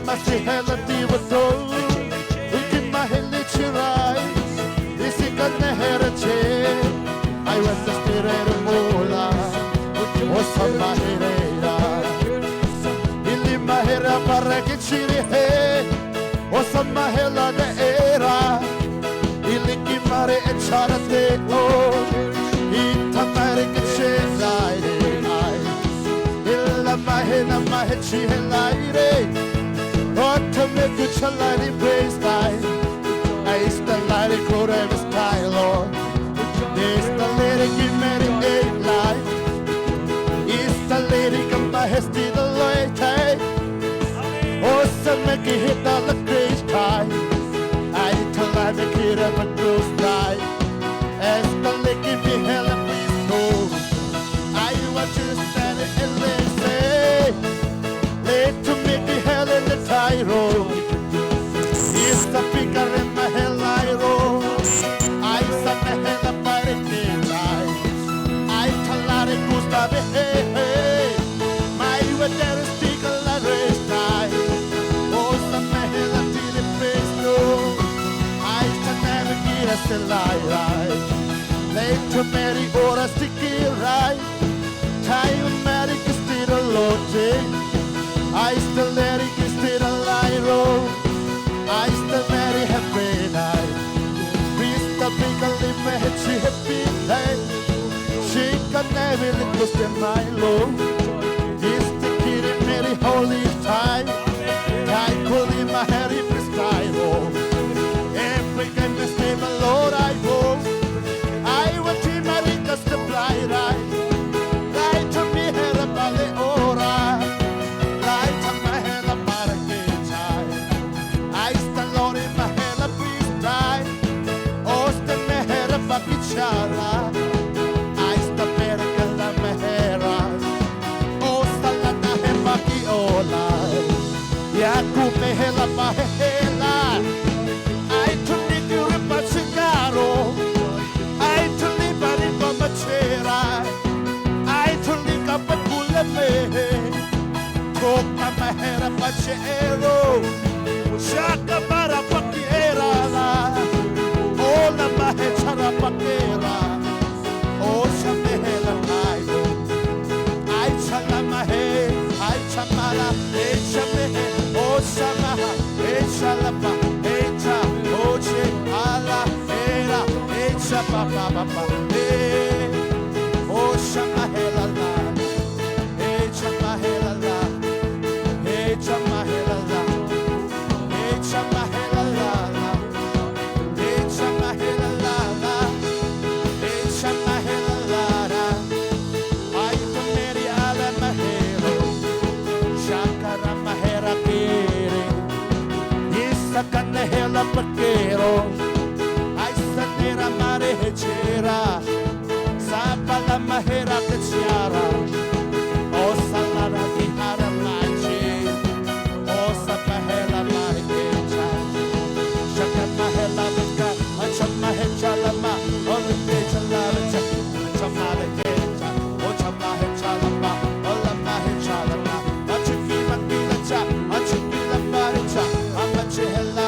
Masi hela divato, Uki maheli chirai, Isika nehera che, I was the spirit mola, Osama herera, Ili mahera baraki chiri he, Osama hela de era, Ili kimare echarate o, Ita marika che laire, Illa mahela mahechi helaire, to make you chalani praise time. I still like it, could have a style, Lord. This the lady give me a life. Is the lady come by his to the light. Oh, some make it hit on the grace time. I tell like the kid of a blue sky. As the lady be hell and please know. I want you to stand and listen. Late to make me hell in the Tyro. Is the figure in my hell I roll. I said the hell up by the daylight. I tell her it goes to be hey. My weather is stickle and race time. Oh, some hell up to the face no. I said never get us a lie. Late to marry or a sticky right. Time marry is still a loading. I still let it get still a lie roll. I still let it happen. We still make a limit. She happy life. She can never let go stand my low. This the kid in very holy time. Time pulling my hair in the style. Every game is name a Lord I go. I want to marry just the blind eye. Light to me head about the aura. Bichara, I sta perca la mehera, o sta la hemba ki ola, ya kume hela bahela, I to need you ripa cigaro, I to live in Bomachera, I to live up a pulame, toca mehera pachero, shaka para pakiera. Ola mahechara pakera, o shamehela naido. I chala mahe, I chamala, e shamehe, o shamaha, e shalapa, e cha, o che, ala, era, e chapapa papa, e o shamahela la, e chamahela la, e chamahela la, e chamahela la. Canne hela perchero, ai sanera mare hechera, sapa la mahera che chiara, o salada di hara machi, o sapa hela mai kecha, shaka mahela bika, achama hechala ma, o le kecha la becha, achama le kecha, o chama hechala ma, o la mahechala ma, achuki matila cha, achuki la maricha, amache hela.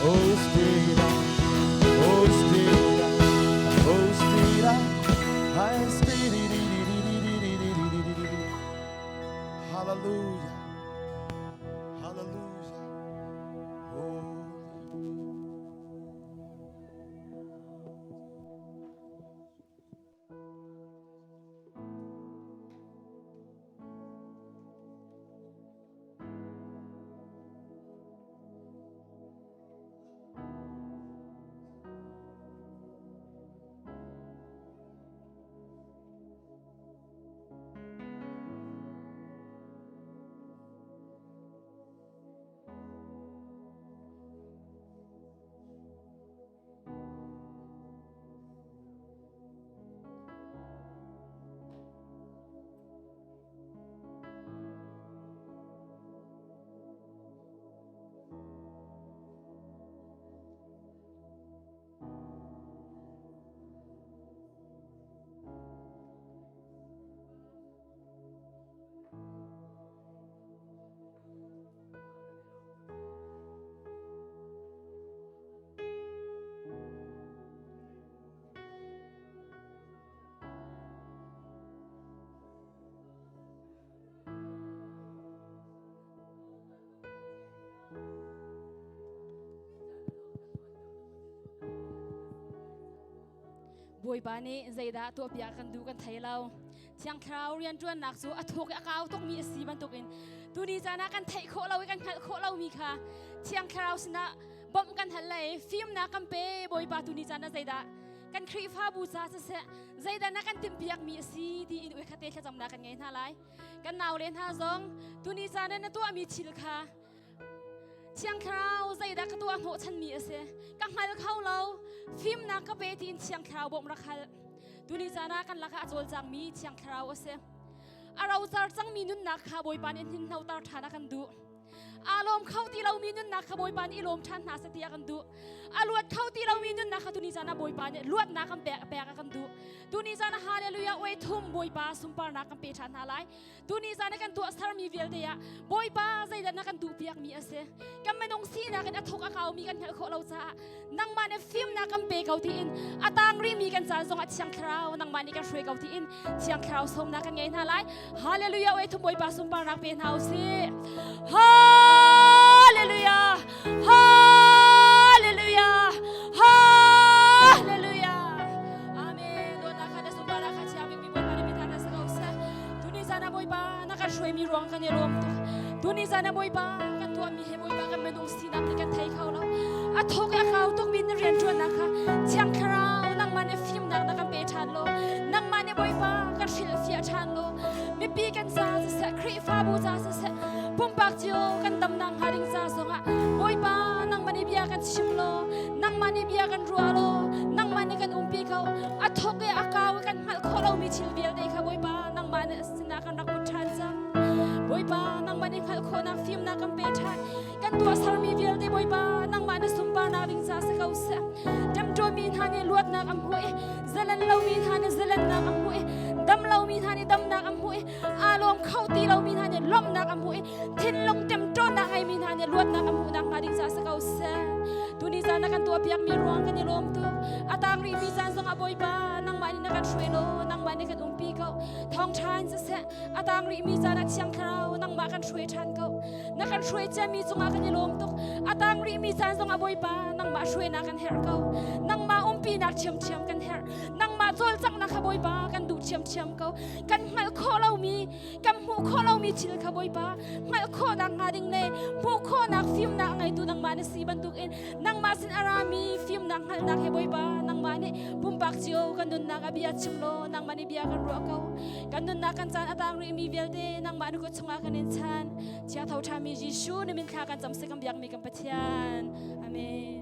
Oh, บวยปานี้ใจดาตัวเปียกันดูกันไทยเราเชียงคราวเรียนจวนหนักสู้อทุกอากาวต้องมีสีมันตุกินดูนี่จานะกันไทยโคเรากันโคเรามีค่ะเชียงคราวสนะบ่มกันหันไหลฟิล์มนักกันเป้บวยปาดูนี่จานะใจดากันครีฟ้าบูชาเสะใจดานักกันติมเปียกมีสีที่อินอุยคเตะขจำนักกันไงท่าไรกันนาวเล่นท่าซองดูนี่จานะตัวมีชิลค่ะเชียงคราวใจดากตัวโหฉันมีเสะกังหันเข้าเราฟิล์มนักกันเป้ที่เชียงคราวบ่มรักดูนี่จานะกันลักอาจวลจังมีเชียงคราวเสะเราจะจังมีนุ่นนักค่ะบอยปานอินทินเราตาฐานะกันดูอารมณ์เข้าที่เรามีนุ่นนักค่ะบอยปานอิลมชันหาสติกันดูอารวดเข้าที่เรามีนุ่นนักค่ะดูนี่จานะบอยปานเนี่ยลวดนักกันแปะกันดูนี่จานะฮาเลลูยาไว้ทุ่มบอยปาสุมปานักกันเปชันหาไลดูนี่จานะกันตัวสตาร์มีเวลเดียบอยปาใจดันนักกันดูเปียกมีเสะกันไม่ต้องซีนักกันอัฐกเขามีกันเหขเราจ้านังมาในฟิล์มนักกันเปเขาที่อินอัตางรีมีกันจานทรงอัดเชียงคราวนังมาในกันช่วยเขาที่อินเชียงคราวสมนักกันไงหาไลฮาเลลูยาไว้ทุ่มบอยปาสุมปานักเป็นเฮาสิฮาเลลูยาฮาเลลูยาฮาเลลูยาอาเมนโดนนักกันสุมปานักเชียงมีบอยปาในมิถานะสกาวเสะดูนี่จานะบอยปานักกันช่วยมีรวงกันเยรวมตัวดูนี่จานะบอยปากันตัวมีเฮบอยปากันไม่ต้องสีน้ำในกันไทยเขาแล้วอัฐกเขาต้องมีเรียนจวนนะคะเชียงคราวนังมาในฟิล์มนักกันเปชันโลนังมาในบอยปากันชิลเสียชันโลมีปีกันซาเสะครีฟ้าบูชาเสะปุ่มปากเจียวกันดำนางหาริงซาสงะบอยปานังมาในเบียกันชิมโลนังมาในเบียกันรัวโลนังมาในกันปีเขาอัฐกอากาวกันหัลโคเรามีชิลเบียได้ค่ะบอยปานังมาในสนากันรักบุตรชันจังบอยปานังมาในหัลโคนักฟิล์มนักกันเปชันกันตัวสารมีเบียได้บอยปานังมาในสุมปานาริงซาสกาวเสะจำโจมีทานีลวดนักอัมหวยเจริญเรามีทานีเจริญนักอัมหวยดำเรามีทานีดำนักอัมหวยอารมณ์เข้าตีเรามีทานีล้มนักอัมหวยทิ้งลงเต็มโจนักไอมีทานีลวดนักอัมหวยนักมาดิงซาสกาวเสะตัวนี้จานักกันตัวเปียกมีรวงกันในลมตัวอาตางรีมีจานทรงอบอยปานังมานี่นักกันช่วยโลนังมานี่กันปีเขาทองชานเสะอาตางรีมีจานักเชียงคราวนังมากันช่วยชันเขานักกันช่วยจะมีจงอากันในลมตัวอาตางรีมีจานทรงอบอยปานังมาช่วยนักกันเฮร์เขานังมาปีนักเชียมกันเฮร์นังมาโจลจังนักขบอยปากันดูเชียมเขากันหัลโคเรามีกันหูโคเรามีชิลขบอยปาหัลโคนักงาดิงเน่หูโคนักฟิล์มนักไงดูนังมาในสีบันทุกเอ็นนังมาสินอารามีฟิล์มนักหัลนักเฮบอยปานังมาเนี่ยปุ่มปากเจียวกันดุนนักอภิญชิมโลนังมาในเบียกันรัวเขากันดุนนักกันจานอาตางรีมีเวลเดนังมาในกุศลกันเอ็นชันเจ้าเท่าชามียิชูในมินคากันจำสิกันเบียงมีกันปะเทียนอาเมน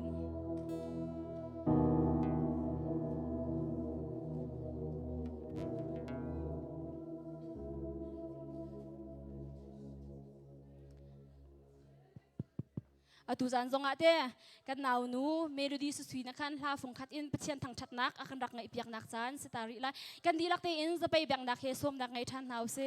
ตุจันทรงอาเตกันนาวนูเมโลดี้สุดๆนักขันลาฟงคัดอินเชียนทางชัดนักอากันรักไงเปียกนักจันสตาริไลกันดีรักเตอินจะไปแบ่งนักเฮสมนักไงทันนาวเซ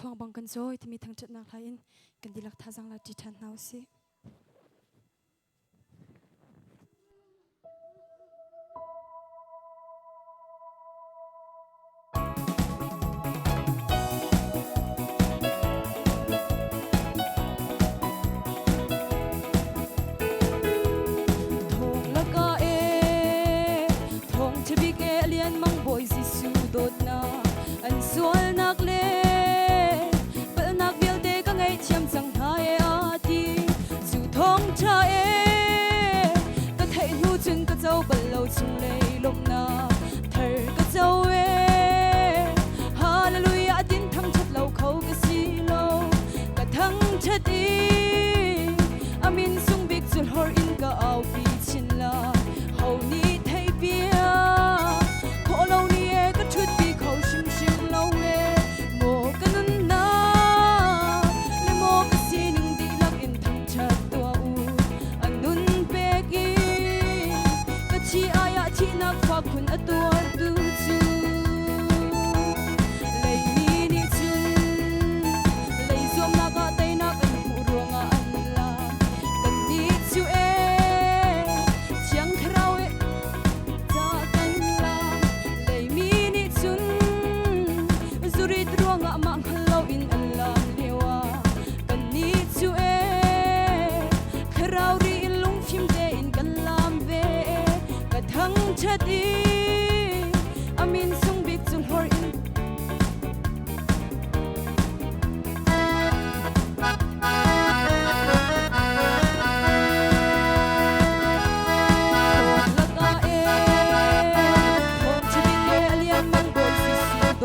ควงบังกันโจยที่มีทางจัดนักลายอินกันดีลักท่าจังลาจิทันนาวสิทงละก็ทงจะบิเกเลียนมังบอยสิสูโดดนาอันสวยนักเลเปิลนักเบียวเดก็ไงเชียมสังหายอาที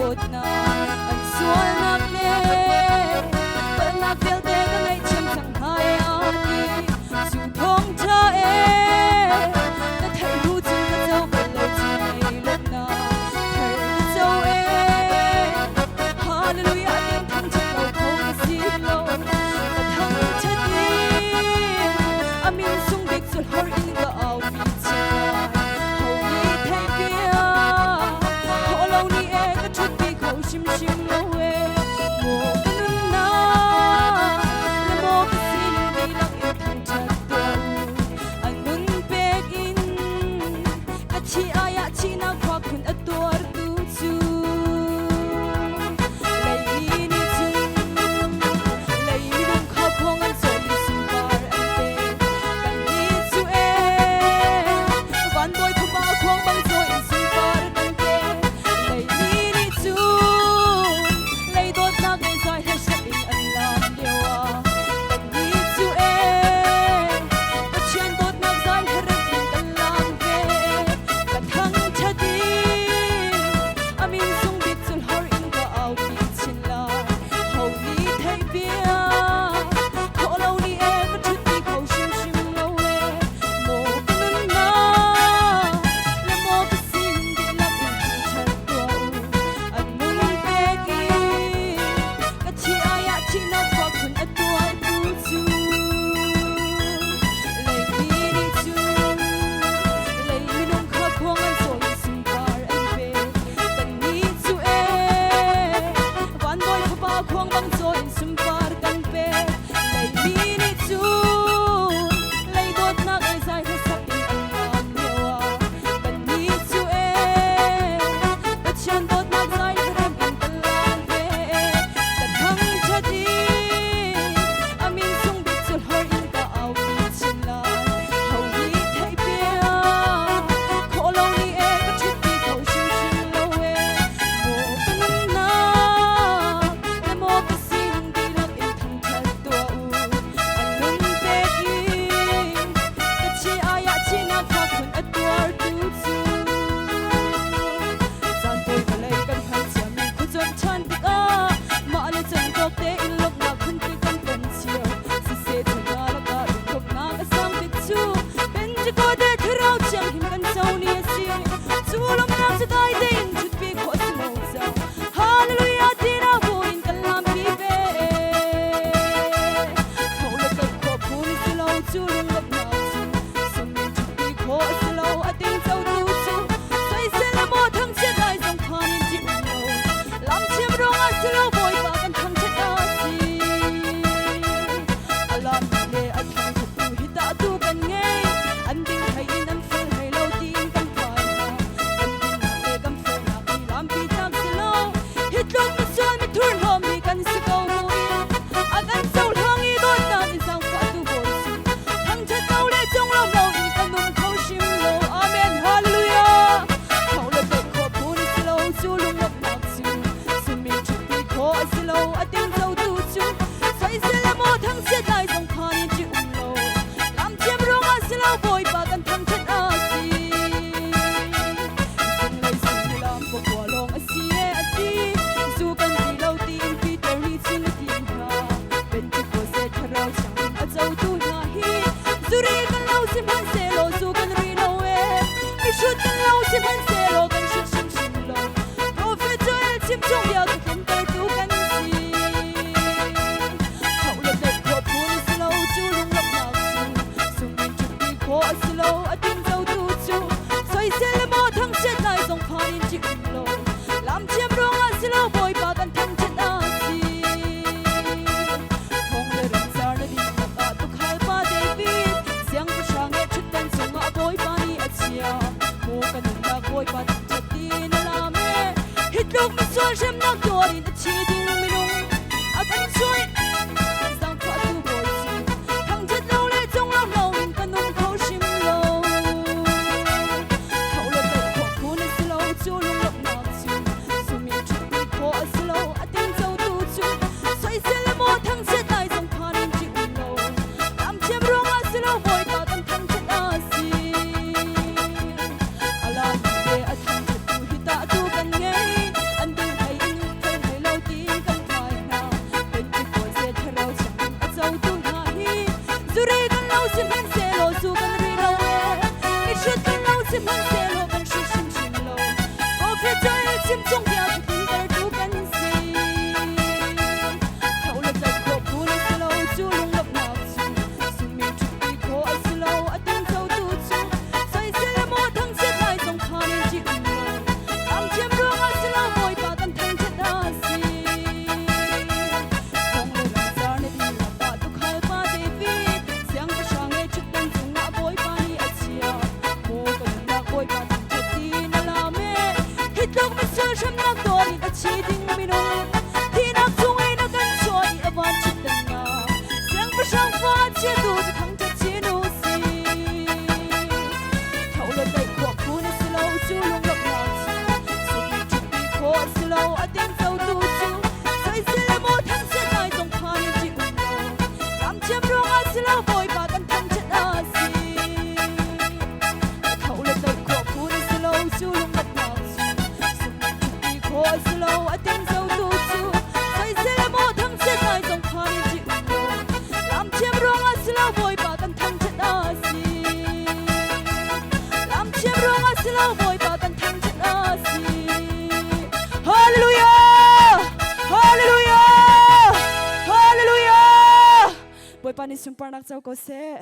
dot na an sual nak le bal nak vel te ka ngai chim chang hai ani su thong tha e ka thai hu chung ka chau bal lo chi nei lot na thai ka chau e hallelujah ding thang chak lo khong si lo ka thang chat ni amin sung bek sul hor in ka au pi cha ho ni thai pia ho lo ni e ka thut pi khau shim shim lo e mo kan na le mo ka sin ni lang in thang chat to anun pek in ka chi aya chi na kwa khun ator tu chu lai ni chu lai ni dum kha khong an so li su par an pe kan ni chu e van boy khu ba khong bang so in su par kan pe lai ni chu lai dot na ge sai he sha in an lam dewa kan ni chu e ka chen dot na zai he re in kan lam ve ka thang cha di amin sung bit sul hor in ka au pi chin la ho ni thai pia ho lo ni e ka thut pi khau shim shim lo e mo kan na le mo ka sin di la in chat to an mun pe ki ka chi aya chi na kwa khun atwa tu chu lai ni chu lai mi nong kha khong an so li sim par an pe kan ni chu e van boy khu ba khong bang so in sim par kan pe lai ni chu lai dot na ai sai he sap in an lam dewa kan ni chu e ka chen dot na sai he rem in kan lam ve kan thang cha di amin sung bit sul hor in ka au pi chin la ho ni thai pia kho lo ni e ka thut pi khau shim shim lo e mo kan na le mo ka sin di lak in thang chat to an nun pe ki ka chi aya chi na kha khun atwar tu chu san toi ka lai kan khai chia mi khu chon chan dik a ma le chan tok te in lok na khun pi kan kan chia si se thana la ka ru khop na ka sang bit chu ben ji ko de thrau chang him kan chau ni si chu lom na sa dai de in chut pi kho si lo cha hallelujah dina bo in kan lam pi be thau la ka kho phun si lo chu lung lop na chu sum min chut pi kho si lo a ting chau tu chu sai se la mo thang che dai song khan in ji lo lam chim rong a si lo boy ba kan thang che da si alam le a thang che tu hi ta tu kan nge an ding thai in an fel hai lo tin kan kai na an ding na le kan fel na ki lam pi tak si lo hit lok mi chuan mi thur ho mi kan si ko mu a kan sol hang i dot na ni sang fa tu bo si thang che tau le chong lo lo in kan num khau shim lo amen hallelujah thau le be kho phun si lo chu lung lok nak chu sum mi chu pi kho si lo a ting zo tu chu sai se le mo thang che dai song khan in ji lo lam chem rong a si lo boy ba kan thang che a si sing lai sing lam po kwa long a si e a ti su kan ti lo ti in pi ter ni ching a ti ha ben ti ko se thrau chang a zau tu na hi zuri kan lo sim han se lo su kan ri lo e mi shut kan lo sim han se lo kan shut shim shim lo prophet joel chim chong ya ka kan ter tu kan si hau le le ko phun si lo chu lung lop na chu sung min chu pi kho si lo a ting zau tu chu sai se le mo thang che lai song khan in ji lo lam chem rong a si lo boy ba kan thang che da si thong le rin zar na di na ka tu khal pa David siang ku shang e chut kan song a boy pa ni a chia mo kan na boy pa chat ti na la me hit lok mi sol shem na dor in a chi ding mi nong a kan choi sang fa tu boy si thang chat lo le chong lo lo in kan nong khau shim lo thau le be kho phun si lo chu lung lop na chu sum mi chu pi kho si lo a ting zo tu chu sai se le mo thang che dai song khan in ji lo lam chem rong a si lo boy ba kan thang che a si ala de a thang che tu hi ta tu kan nge an ding hai chỉ đinh mi nung thì nó tung ấy nó gần cho đi ở bên trên tầng nhà sáng bữa sáng phát chia đủ cho thằng cha chia nô xì thâu lên đây cuộc cú nó sẽ lâu chú lung lấp nhà suốt ngày chụp đi khó sẽ lâu ở tiếng sâu tu chú sai sẽ là một thằng sẽ lại trong pha nên chỉ cùng lâu làm chiếm rong ở sẽ lâu vội và gần thằng chết ở xì thâu lên đây cuộc cú nó sẽ lâu chú lung lấp nhà suốt ngày chụp đi khó sẽ lâu ở tiếng sâu tu chú sai sẽ là một thằng sẽ lại trong pha nên chỉ cùng lâu làm chiếm rong ở sẽ lâu vội và gần thằng chết ở xì làm chiếm rong ở sẽ lâu vội và gần thằng chết ở xì Hallelujah Hallelujah Hallelujah Boy pani sumpah nak jauh kau se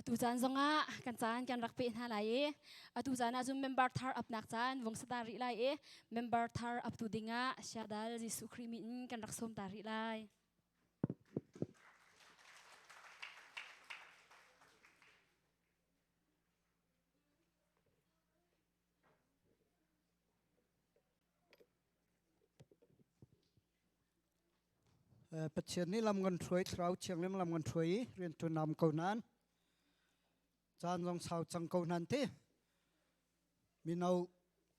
atu jan zonga kan chan kan rakpe na lai atu jana zum member thar up nak chan wong satari lai member thar up tu dinga syadal jisu krimin kan raksom tari laiปัจเจกนี้ลำเงินถวยเราเชียงเลี้ยงลำเงินถวยเรียนตัวนำเก่านั้นจานลองสาวจังเก่านั้นที่มีเอา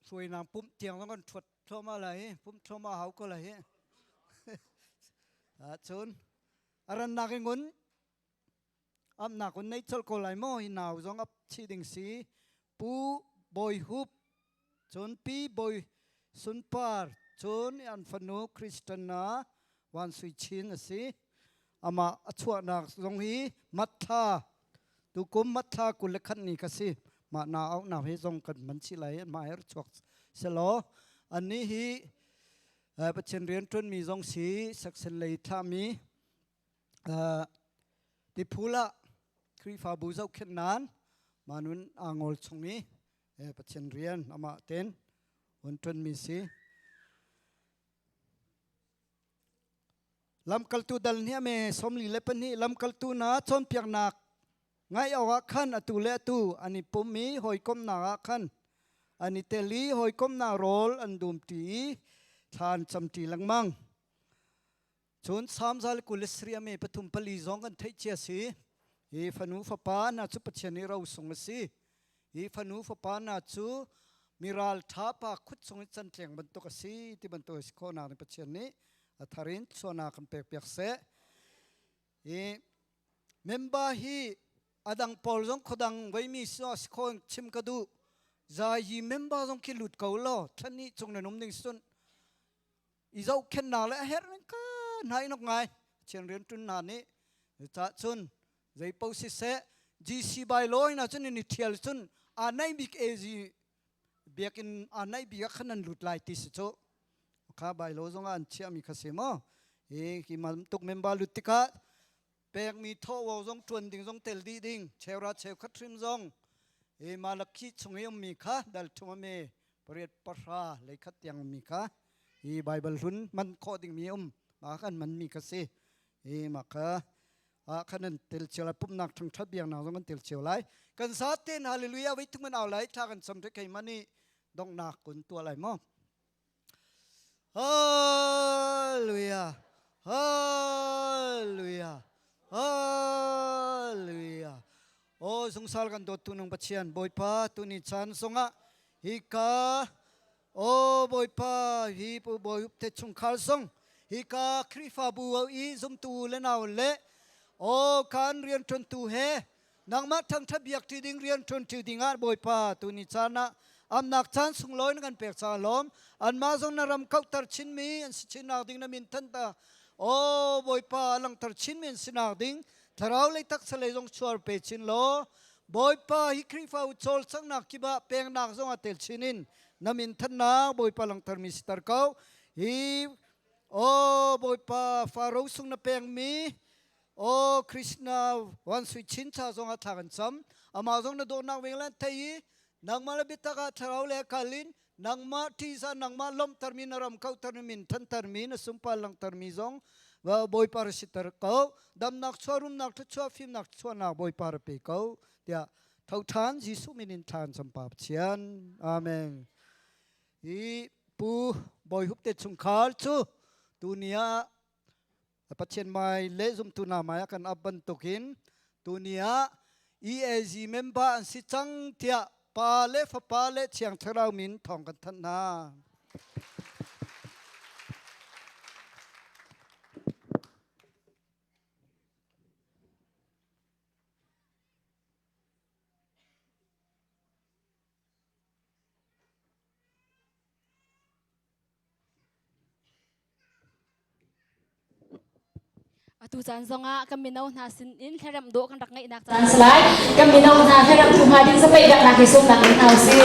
ถวยนำปุ่มเตียงแล้วก็ถวดโทมาเลยปุ่มโทมาเขาก็เลยชนอารันนักเงินอับนักคนในชลก็เลยมั่วหินาวจงอับชีดิงสีปูบอยฮุบชนปีบอยสุนปาร์ชนอันฟนูคริสเตนาวันสุชินสิอามาชวนักตรงนี้มัทธาตุกุมมัทธากุลขันนี่ก็สิมาหน้าเอาหน้าให้ตรงกันมันสิไหลมาให้รชกเสลออันนี้ฮีประเชนเรียนจนมีตรงสีสักเสลยท่ามีติพูละครีฟาบูเจ้าเข็นนานมานุนอ่างอลตรงนี้ประเชนเรียนอามาเต้นวันจนมีสีลำกัลตูดัลเนี่ยเมสมลีเล็บนี้ลำกัลตูนาชนเปียกหนักไงเอาขันอตูเลตูอันนี้ปุ่มมีหอยก้มหนาขันอันนี้เตลีหอยก้มหนาโรลอันดูมตีทานจำตีลังมังชนสามซาลกุลสเรียเมปฐุมปลีจงกันเทเชียสีอีฟนูฟปานาจุปเชนิเราส่งสีอีฟนูฟปานาจูมิราลท้าปาคุดส่งจันเทียงบรรทุกสีที่บรรทุกสโคนาในปเชนีทารินชนาคันเปียกเสเมมบาฮีอดังปอลจงขดังไว้มีสอสคอนชิมกระดูใจยีเมมบาจงคิดหลุดเกาล้อท่านนี้จงในนมหนึ่งส่วนอีเจ้าเข็นนาและเฮรนก็นายนกไงเชียงเรียนจุนนานี้จะจุนใจเป้าสิเสจีซีใบลอยนะจุนนี่เทียลจุนอันไหนบิกเอจีเบียกินอันไหนบิกขนาดหลุดลายติสโจข้าใบโลจงอันเชื่อมีขสิมอ ki man tuk memba lutika pek mi tho wo zong tuan ding zong tel di ding chewra chew khatrim zong malakhi chungayom mi kha dal thuma me pariat pasha le khat yang mi kha bible hun man kho ding mi ma kan man mi ka se ma kha khanan tel chela pum nak thang thab yang na zong kan tel chelai kan sa ten hallelujah wai thum an lai tha kan sam the kai mani dong nak kun tua lai mo hallelujah hallelujah hallelujah o sungsal kan dot tunung pachian boy pa tuni chan songa hika o boy pa hi pu boy up te chung khal song hika krifa bu i zum tu le naw le o kan rian ton tu he nang ma thang thabiak ti ding rian ton ti dinga boy pa tuni chana am nak chan sung loi kan pek cha lom an ma zong na ram kau tar chin mi an si chin na ding na min tan ta o boy pa lang tar chin min sina ding tharau le tak sale jong chuar pe chin lo boy pa hi krifa u chol sang nak ki ba peng nak zong atel chinin namin than na boy pa lang tar mi star kau hi o boy pa faro sung na peng mi o krishna wan sui chin cha zong a thagan cham ama zong na do nak wenglan thai nang ma le bitaka tharau le kalin nang ma ti sa nang ma lom tarmin ram kau tarmin than tarmin sumpal lang tarmi zong wa boy par sitar kau dam nak chorum nak chua phim nak chua nak boy par pe kau tia thau than jisu minin than sampap chian amen hi pu boy hup te chung khal chu tunia patchen mai le zum tu na maya kan aban tokin tunia EAG member an si chang tia pa le fa pa le chiang tharau min thong kan than na tu chan zonga kaminaw na sin in kharam do kan rak ngai nak chan slai kaminaw na kharam tu ha ding sapai dak nak isum nak naw si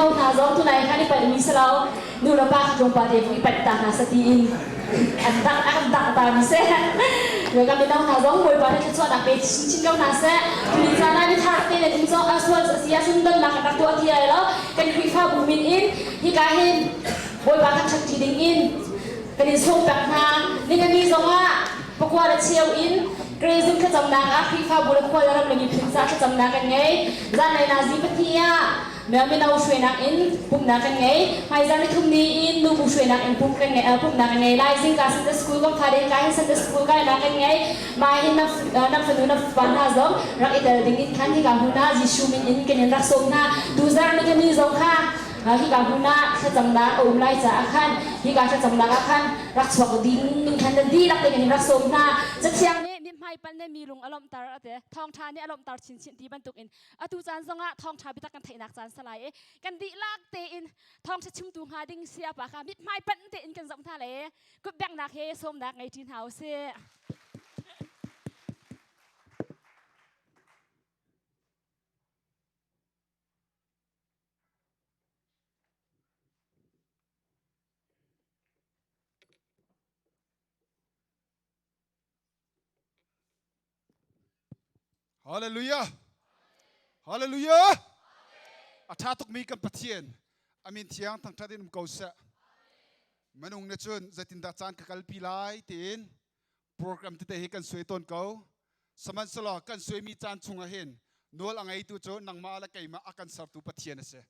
nâu thà giống tu này khá đi phải mi sờ lâu nu là ba trong ba thì phải bạch tạc là sát tin ăn tạc ta mi sẽ rồi kami nâu thà giống mồi ba thì cho đặc biệt chính câu nào sẽ tu đi ra này thà cái này chúng cho aswal sia sundan là đặc tua thì ai lo cái quý pha bùn min in hi cả hin mồi ba thằng chỉ đình in cái này sông bạc na nên kami giống à bọc qua là chiều in cái dùng cái dòng nàng quý pha bùn qua là làm người phim ra cái dòng nàng cái ngay ra này là gì bất thi à mẹ mình đâu xuôi nàng in bụng nàng cái ngay hay ra này thùng ni in nu bụng xuôi nàng in bụng cái ngay bụng nàng cái ngay lại Zing cả Sunday school con khai đến cái Sunday school cái nàng cái ngay mà in năm phần năm phần ha giống rắc ít tiếng in khăn thì cảm huna Giêsu mình in cái nên rắc sông ha tu ra nó cái mi giống ha khi cảm huna sẽ dòng nàng ôm lại trả khăn khi cả sẽ dòng nàng khăn rắc suộc đi mình khăn đến đi rắc cái nên rắc sông ha rất chiang mai pan ne mi lung alom tar ate Thawngtha ne alom tar chin chin ti ban tuk in atu chan zonga Thawngtha bita kan thainak chan salai kan di lak te in Thawngtha chum tu ha ding sia pa kha mit mai pan te in kan zom tha le ku bek nak he som nak ngai tin hau se Hallelujah Hallelujah อาชาตุกมีกันปะเทียนอามินเทียงทั้งทัดดินมุกเสะมนุษย์เนี่ยจนจะตินดาจานกัลปีไลตินโปรแกรมที่เตะให้กันสวยต้นเก่าสมันสลอกันสวยมีจานชุงเห็นนัวละไงตัวโจนังมาละไก่มาอากันสับตัวปะเทียนเสะ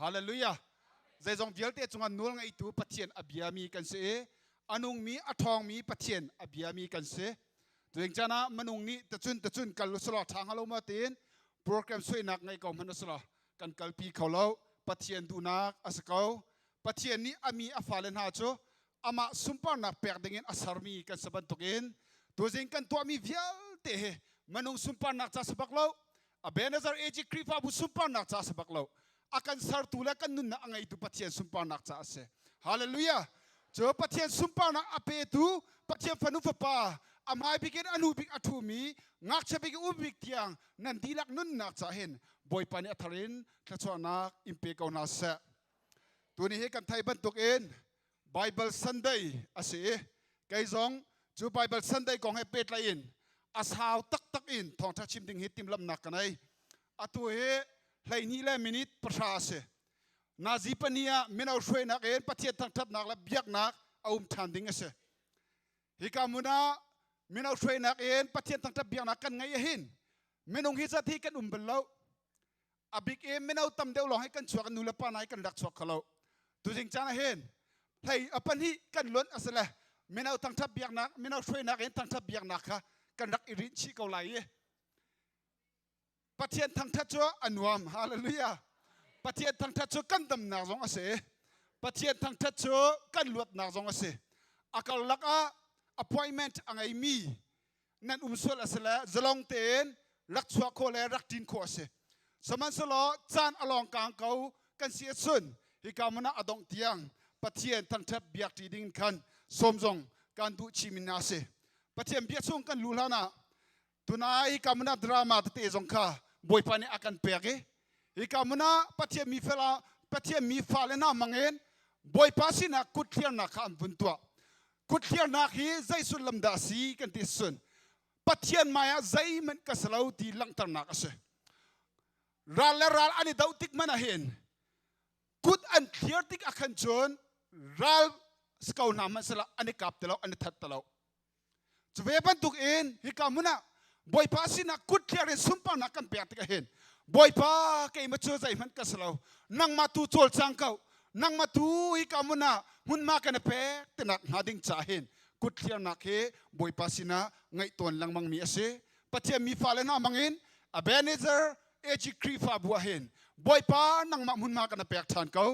ฮาเลลูยาใจจงเดียลเตะจงนัวละไงตัวปะเทียนอภิยามีกันเสะอนุงมีอทองมีปะเทียนอภิยามีกันเสะตัวเองจานะมนุษย์นี้ตะจุนกันลุสลอทางฮัลโหลมาตินโปรแกรมสวยนักไงก็มนุษย์สลอกันกัลปีเขาเล่าปะเทียนดูนักอาศัยปะเทียนนี้อามีอาฟาเลนหาโจอามาสุมปานักแปลกดิ่งอัศรมีกันสบันตุกินตัวเองกันตัวมีวิลเตะมนุษย์สุมปานักจ้าสบักเล่าอาเบนเซอร์เอจิครีฟาบุสุมปานักจ้าสบักเล่าอากันสารตุเลกันนุนนักไงตัวปะเทียนสุมปานักจ้าเสฮาเลลูยาเจอปะเทียนสุมปานักอาเปตูปะเทียนฟนุฟปาอามาบิกินอนุบิกอัตุมีงักเชบิกอุบิกเทียงนันดีลักนุนนักจ้าเห็นบอยปานิอัทรินทศวนักอิมเปกาวนาเสตัวนี้ให้กันไทยบรรทุกเอง Bible Sunday อาศัยไกจงจู Bible Sunday กองให้เป็ดละอินอาสาวตักอินทองทัชิมดิ่งฮิตติมลำนักกันไออาตัวเฮไหลนี้แหละมินิประชาเสนาจีปนียมินาช่วยนักเองประเทศทั้งทัดนักและเบียกนักเอาทันดิ่งเสฮิกามุนามินาช่วยนักเองประเทศทั้งทัดเบียกนักกันไงหินมินงฮิจัดที่กันเบลล์อาบิกเอ็มมินาตั้มเดียวลองให้กันชัวกันนูเลปานายกันดักชัวเขาตัวจริงจ้าเห็นให้อปันฮีกันล้นอาศัยมินาทั้งทับเบียกนักมินาช่วยนักเองทั้งทับเบียกนักค่ะกันดักอิรินชีเขาไหลประเทศทั้งทัดชัวอันวามฮาเลลูยาประเทศทั้งทัดชัวกันดำนักจงอาศัยประเทศทั้งทัดชัวกันลวดนักจงอาศัยอาการลักอา appointment อังไงมีนั่นส่วนอาศัยจะลองเต้นรักชัวโคเลรักดินโคอาศัยสมันสโลจานอลองกางเขากันเสียส่วนฮิกามันอดงเตียงปะเทียนทั้งทับเบียกที่ดิ่งคันสมจงการดูชิมินาเสปะเทียนเบียกส่งกันลุลานะตุนายฮิกามันดราม่าเตะจงค่ะบอยปานีอากันเปียกฮิกามันปะเทียนมีเฟลาปะเทียนมีฟาเลน่ามังเงินบอยปาสินะกุดเทียนนักขันบุญตัวกุดเทียนนักฮีใจสุดลำดาสีกันที่ส่วนปะเทียนมายาใจมันกษลาวที่ลังตันนักเสรัลอันนี้ดาวติกมันเห็นกุดอันเคลียร์ติกอาคันจนรัลสกาวนามันสละอันนี้กับตลอดอันนี้ทัดตลอดจะเว็บันทุกเองฮิกามุนะบอยป้าสินะกุดเคลียร์สุมปานักกันเปียติกเห็นบอยป้าเกี่ยมาเจอใจมันกษลาวนั่งมาตูโจลจังเขานั่งมาตูฮิกามุนะหุ่นมากันเป๊ะแต่นักหาดิ่งจ่าเห็นกุดเคลียร์นักเฮบอยป้าสินะไงตัวลังมังมีเอเซ่ปะเทียมีฟ้าเลน่ามังเงินอาเบเนเซอร์เอจิครีฟาบัวเห็นบอยป้านั่งมาหุ่นมากันเปียกทานเขา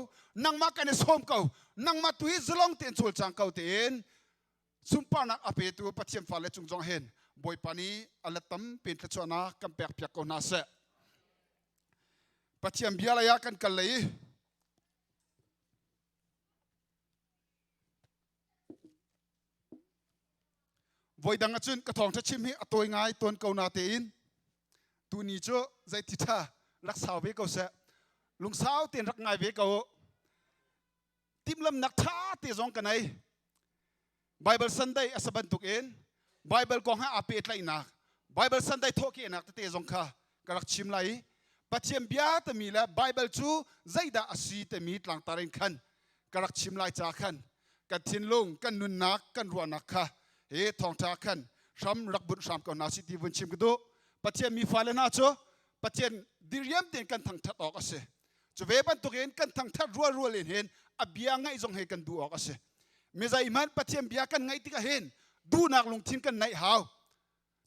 นั่งมากันส้มเขานั่งมาตุยจลองเตียนโจลจังเขาเตียนสุมปานักอเปตัวปะเทียมฟ้าเลจุงจงเห็นบอยปานี้อัลตัมเป็นขจรนักกันเปียกเปียกเขานาเสปะเทียมเบียร์ยากันกันเลยบอยดังจุนกระทองทัชิมให้ตัวง่ายตัวเก่านาเตียนตัวนี้โจใจติดท่ารักษาไว้ก็เสะ ลุงสาวเตียนรักง่ายเวกเอาทิมลำนักท้าเตียจงกันไหนไบเบิลซันได้อสบันตุกเอ็นไบเบิลกองให้อาเปตไลนักไบเบิลซันได้ทอกีนักเตียจงค่ะกรักชิมไลปัจเจียมเบียตมีและไบเบิลจูใจดาอสีตมีหลังตารินขันกรักชิมไลจากขันกันทินลงกันนุนนักกันรัวนักค่ะเฮทองจากขันช้ำรักบุญช้ำก่อนนาสิทีวันชิมกันดูปัจเจียมมีฟ้าเลน่าโจปัจเจียมดิเรียมเตียนกันทางทัดออกเสจะเวบันตุกเห็นกันทางทัดรัวเล่นเห็นอเบียงไงจงให้กันดูออกเสเมื่อใจมันปัจเจียมเบียกันไงที่ก็เห็นดูนักลงทินกันไงหาว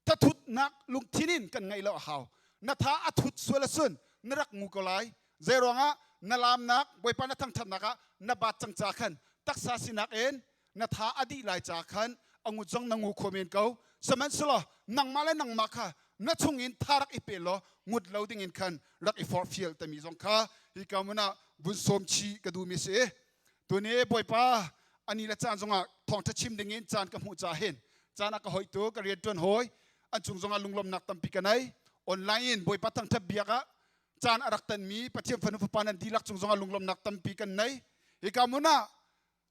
ถ้าทุดนักลงทินินกันไงแล้วหาวนาท้าอัทุดสวยละสุนนรักงูกลายเจรองะนลามนักไว้ปานทางทัดนักนบาดจังจากขันตักษาสินักเอ็นนาท้าอดีลายจากขันอังุจงนังงูโคเมนเกาสมัยสละนังมาและนังมาค่ะนัชงอินทารักอิเปลงุดเลาดิ้งอินขันรักอิฟอร์ฟิลแต่มีจงค่ะฮิกามุนะบุญสมชีกระดูมิเสตัวนี้บ่อยป้าอันนี้ละจานจงอ่ะทองทัชิมดิ้งอินจานกับหูจ่าเห็นจานก็หอยตัวก็เรียนจนหอยอันจงจงอ่ะลุงลมนักตั้มปีกันไหนออนไลน์บ่อยป้าตั้งทับเบียกะจานอารักตันมีปะเทียมฟันฟุปานันดีลักจงจงอ่ะลุงลมนักตั้มปีกันไหนฮิกามุนะ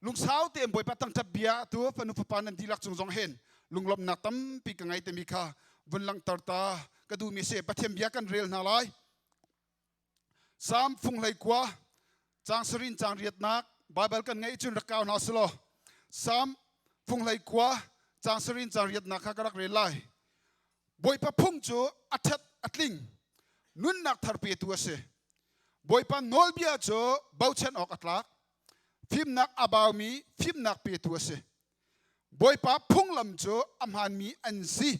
ลุงสาวเต็มบ่อยป้าตั้งทับเบียตัวฟันฟุปานันดีลักจงจงเห็นลุงลมนักตั้มปีกันไงเต็มีค่ะบนหลังตาตากระดูมีเสปะเทียมเบียกันเรียลนาไลสามฟุงไหลกว่าจางสรินจางเรียดนักบาเบลกันไงจุนรักกาวนาสโลสามฟุงไหลกว่าจางสรินจางเรียดนักกรักเรียลไลบอยปะพุ่งจูอัดอัดลิงนุนนักทาร์เปียตัวเสบอยปะโนลเบียจูเบาเชนออกอัดลักฟิมนักอาบาวมีฟิมนักเปียตัวเสบอยปะพุ่งลำจูอัมฮันมีอันซี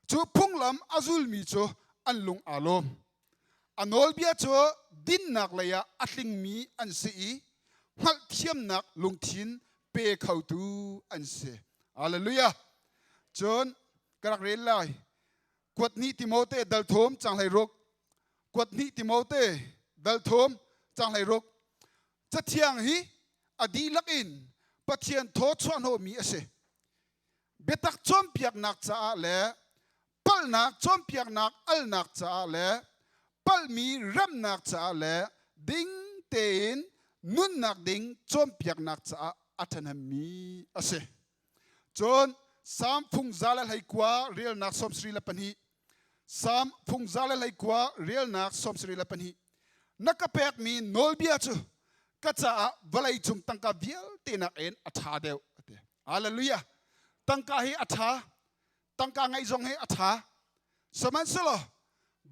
จูพุ่งลำอาซุลมีจูอันลุงอารมอันโนลเบียจูดินนักเลยอัดลิงมีอันซีหักเทียมนักลุงทินเปย์เข้าตูอันเสฮาเลลูยาจนกระเรียนเลยกวดนี้ติโมเตดัลทมจังไหรกกวดนี้ติโมเตดัลทมจังไหรกจะเที่ยงฮีอดีลักอินปะเทียนโทษชวนโฮมีเสเบตักจอมเปียกนักจ้าเล่ปัลนักจอมเปียกนักอัลนักจ้าเล่ปัลมีรำนักจ้าเล่ดิ้งเตนนุนนักดิ้งจอมเปียกนักจ้าอัตนามีเสจนสามฟุงซาเลไลกว่าเรียลนักสมศรีละปันฮีสามฟุงซาเลไลกว่าเรียลนักสมศรีละปันฮีนักกระเปกมีโนลเบียจูกัจจาบลายจุงตั้งกาเบียลเตนักเอ็นอัฐาเดียวฮาเลลูยาตั้งกาให้อัฐาตั้งกาไงจงให้อัฐาสมัยสโล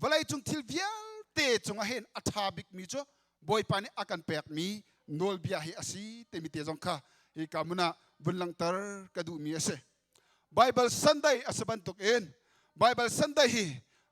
บลายจุงทิลเบียลเตจงเห็นอัฐาบิกมีจูบอยปานีอากันเปกมีโนลเบียให้อสีเตมิเตจงค่ะฮิกามุนะบุญลังตร์กระดูมีเสBible Sunday asabantuk en Bible Sunday hi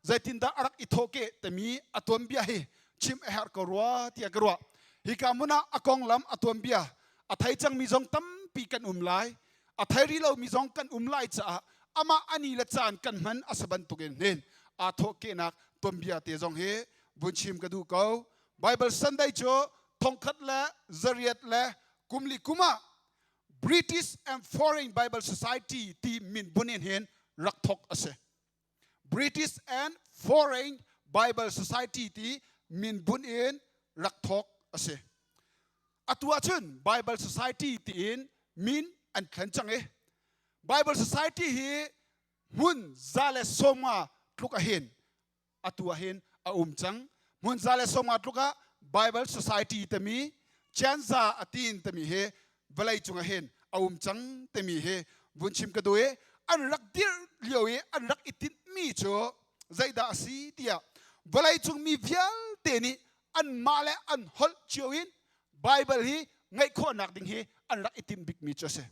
zaitinda arak ithoke temi atombia hi chim ehar korwa tia korwa hikamuna akong lam atombia athai chang mi jong tam pi kan umlai athai ri lo mi jong kan umlai cha ama ani la chan kan man asabantuk en nen athoke nak tombia te jong he bunchim kadu ko Bible Sunday cho thongkhat la zariat la kumli kuma British and Foreign Bible Society ti min bunin hen rakthok ase British and Foreign Bible Society ti min bunin rakthok ase atwa chun Bible Society ti in min an khanchang e Bible Society hi mun zale soma tluka hen atwa hen a chang mun zale soma tluka Bible Society tami chanza atin tami he balai chunga hen chang temi he bunchim kadoe an rak dir lioe an rak itin mi cho zaida asi tia balai chung mi vial teni an male an hol chioin Bible hi ngai kho nak ding hi an rak itim big mi cho se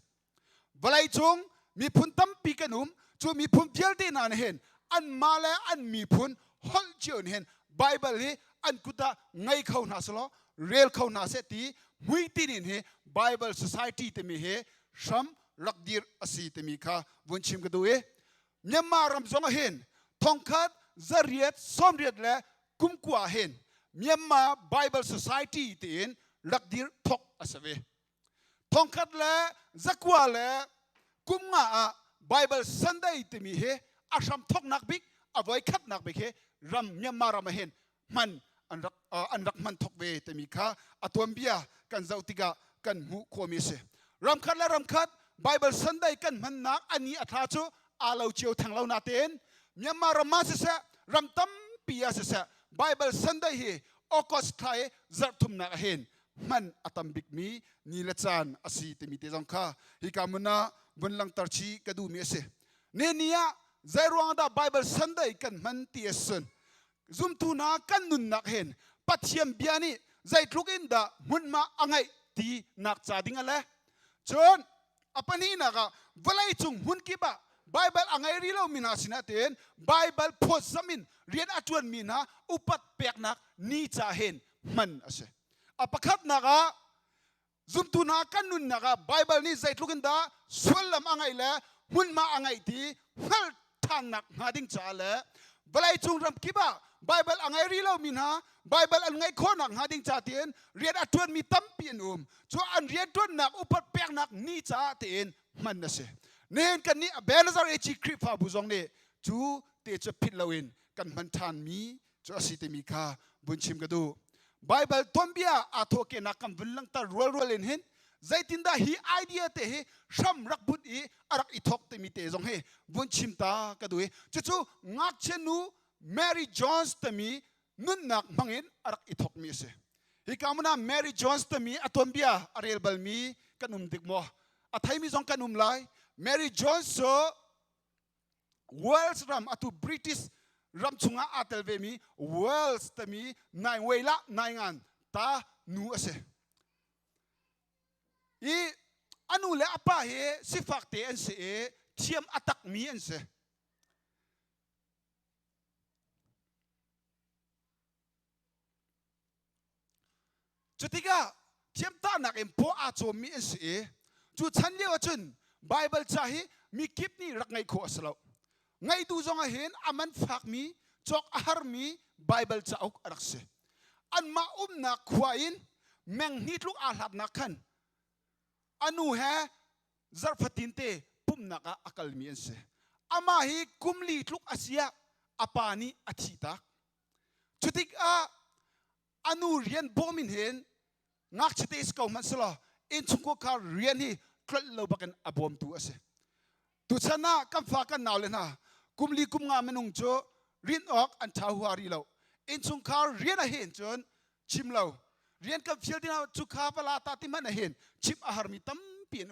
balai chung mi phun tam pi kanum chu mi phun vial te nan hen an male an mi phun hol chion hen Bible hi an kuta ngai kho na solo real kho na se ti hui tinin he Bible Society te mi he sham rakdir asi te mi kha bunchim ka duwe nyama ram zong hen thongkhat zariat somriat le kumkwa hen nyama Bible Society te in rakdir thok asave thongkhat le zakwa le kumnga Bible Sunday te mi he asham thok nak bik avoi khat nak bik he ram nyama ram hen man อันรักมันทกเวแต่มีค่าอตัวเบียกันเจ้าติกะกันหูโคมิเสรำคัดและรำคัดไบเบิลสันได้กันมันนักอันนี้อัฐาจูอาเลาเจียวทางเรานาเตนเมียมารำมาเสะรำตั้มปียเสะไบเบิลสันได้เฮออกสไทยจัดทุ่มนักเห็นมันอัตมบิกมีนิลจานอาศัยแต่มีเตจังค่าฮิกามุนาบนหลังตรชีกระดูมีเสเนียใจรวงดาไบเบิลสันได้กันมันเตียสันซุมตูนากันนุนนักเห็นปัจเจียมเบียนี่ใจทุกอินดามุนมาอังไงตีนักจ่าดิ่งอะไรจนอปนี้นักเวลาจุงหุ่นกิบะไบเบิลอังไงรีเรามินาสินะเต็นไบเบิลโพสมินเรียนอัจวนมินาอุปัตเปียกนักนี่จะเห็นมันอาเสอปคัดนักซุมตูนากันนุนนักไบเบิลนี่ใจทุกอินดาสวลลำอังไงละหุ่นมาอังไงตีฮัลทานนักหาดิ่งจ่าละเวลาจุงรำกิบะไบเบิลอังไงรีเรามินาไบเบิลอังไงคนนักหาดิ่งจ่าเต็นเรียนอัจวนมีตั้มเปียนชัวอันเรียนจวนนักอุปัตเปียกนักนี่จ่าเต็นมันอาเสเน้นกันนี้เบลซาร์เอชิคริปฟาบุซองเนจูเตจะพิดลาวินกันมันทานมีจูอาศัยเตมีค่าบุญชิมกันดูไบเบิลต้นเบียอาโทเกนักกันวิลลังตารัวเล่นเห็นใจตินดาฮีไอเดียเตะช่ำรักบุตรอีอารักอิทอกเตมีเตจงเฮบุญชิมตากันดูจู่งักเชนูแมรี่จอนส์เตมีนุ่นนักมังเห็นอารักอิทอกมีเสฮิกามุนาแมรี่จอนส์เตมีอาต้นเบียอาเรลบัลมีกันดิกมัวอาไทยมีจงกันไลMary Jones so world's ram atu British ram chunga atel ve mi world's ta mi nai weila nai ngan ta nu ase I anu le apa he sifak te an se thiam atak mi an se chutiga thiam ta nak empo a chom mi an se chu chan le chun Bible chahi mi kip ni rak ngai kho aslo ngai du zong a hen aman phak mi chok ahar mi Bible chauk arak se an ma na khwain meng ni tluk a hlat na khan anu he zarfatin te pum na ka akal mi an se ama hi kumli tluk asia apani athita chutik a anu rian bomin hen ngak chite skau man slo in chungko ka rian hi klat lo bakan abom tu ase tu chana kam fa kan naw le na kumli kum nga menung cho rin ok an thau hari lo in chung khar rian a hen chon chim lo rian kam fiel dina chu kha pala ta ti man a hen chip a har mi tam pien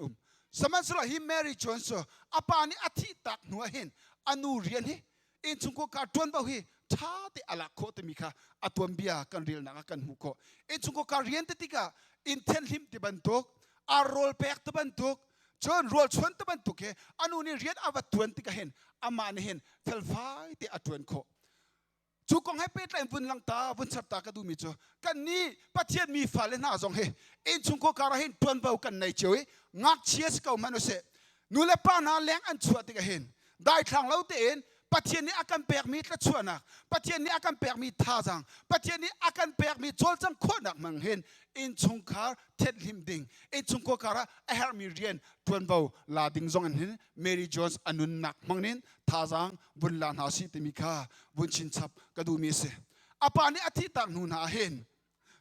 saman sra hi Mary Jones so apani athi tak nu a hen anu rian hi in chung ko ka ton ba hi tha te ala kho te mi kha atom bia kan ril na kan hu ko in chung ko ka rian te tika in ten him ti ban tok a rol pek te ban tuk chon rol chon te ban tuk he anu ni riat awa 20 ka hen ama ni hen fel fai te atwen kho chu kong he pet lai bun lang ta bun chat ta ka du mi cho kan ni pathian mi fa le na jong he in chung ko kara hen ton bau kan nei chewi ngak chies ka manu se nu le pa na leng an chua te ka hen dai thang lo te en pathian ni akan pek mi tla chuana pathian ni akan pek mi tha jang pathian ni akan pek mi chol chang kho nak mang hen in chung khar thet lim ding in chung ko kara a her mi rian tuan bau la ding zong an hin Mary Jones anun nak mangnin tha jang bun la na si te mi kha bun chin chap ka du mi se apa ni athi tak nu na hen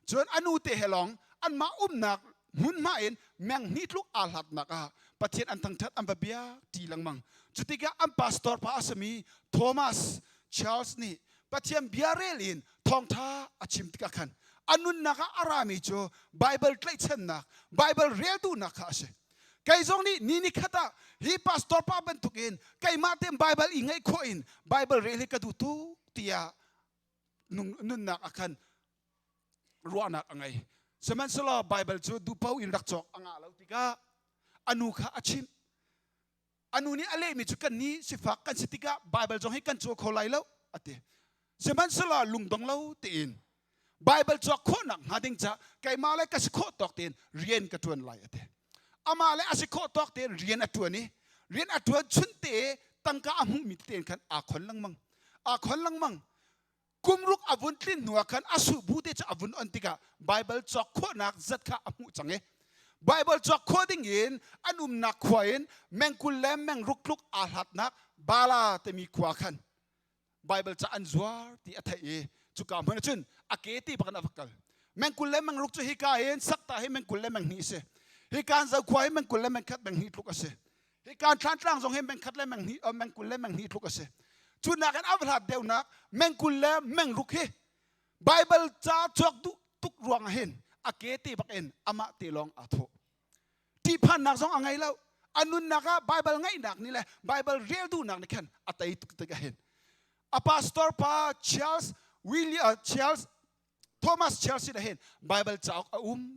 chon anu te helong an ma nak mun ma en meng ni tluk al hat naka pathian an thang that an ba bia ti lang mang chutika am pastor pa asami Thomas Charles ni pathian biarelin Thawngtha achim tika khan anun naka arami cho Bible tlai chen nak Bible real tu naka se kai zong ni khata hi pastor pa ban tukin kai ma tem Bible ingai kho in Bible real ka du tu tia nun nak akan ruana angai seman selo Bible cho du pau in rak chok anga lo tika anu kha achim anu ni ale mi chu kan ni sifak kan sitika Bible jong hi kan cho kholai lo ate seman selo lungdong lo te in Bible cho kho nak hading cha kai ma le ka kho tok ten rien ka tuan lai ate ama le asi kho tok ten rien atuan ni rien atuan chun te tangka amu mi ten kan a khon lang mang kumruk avun tlin nuwa kan asu bute cha avun antika Bible chok kho nak zat kha amu change Bible chok kho ding in anum nak khwain mengkul lem meng rukluk alhat nak bala te mi khwa khan Bible cha anzuar ti athai จุกามันจุนอาเกตีปักนับกัลแมงกุลเล่แมงลุกจะฮิกาเห็นสักตาให้แมงกุลเล่แมงนี้เสฮิการจะควายแมงกุลเล่แมงคัดแมงนี้ทุกเสฮิการทานตรังทรงให้แมงคัดเล่แมงนี้แมงกุลเล่แมงนี้ทุกเสจุดนักกันอับลัดเดียวนักแมงกุลเล่แมงลุกเฮไบเบิลจ้าจอกทุกรวงเห็นอาเกตีปักเอ็นอามาตีลองอาโถที่พันนักทรงอะไรแล้วอันนู้นนักไบเบิลไงนักนี่แหละไบเบิลเรียลดูนักนี่กันอัตย์ตุกตะเห็นอาปาสตอร์ปาเชลส์วิลเลียมเชลส์โทมัสเชลส์ได้เห็นไบเบิลจ้า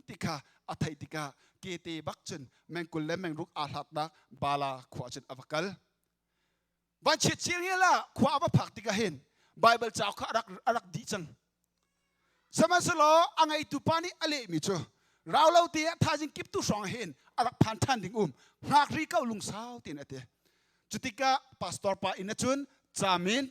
ติกาอัตย์ติกาเกตีบักจนแมงกุลเล่แมงลุกอาลัดนักบาลาขวาจนอวกัลวันชิดเชียงนี่ละขวาว่าผักติกาเห็นไบเบิลจ้าเขารักดีจังสมัยสโลอังไอตุปานี่อะไรมิจูเราเล่าเตี้ยท่าจิงกิบตุสองเห็นรักพันทันดิ่งหากรีเก้าลุงสาวตีนเตะจุติกาพาสตอร์ปาอินจุนจามิน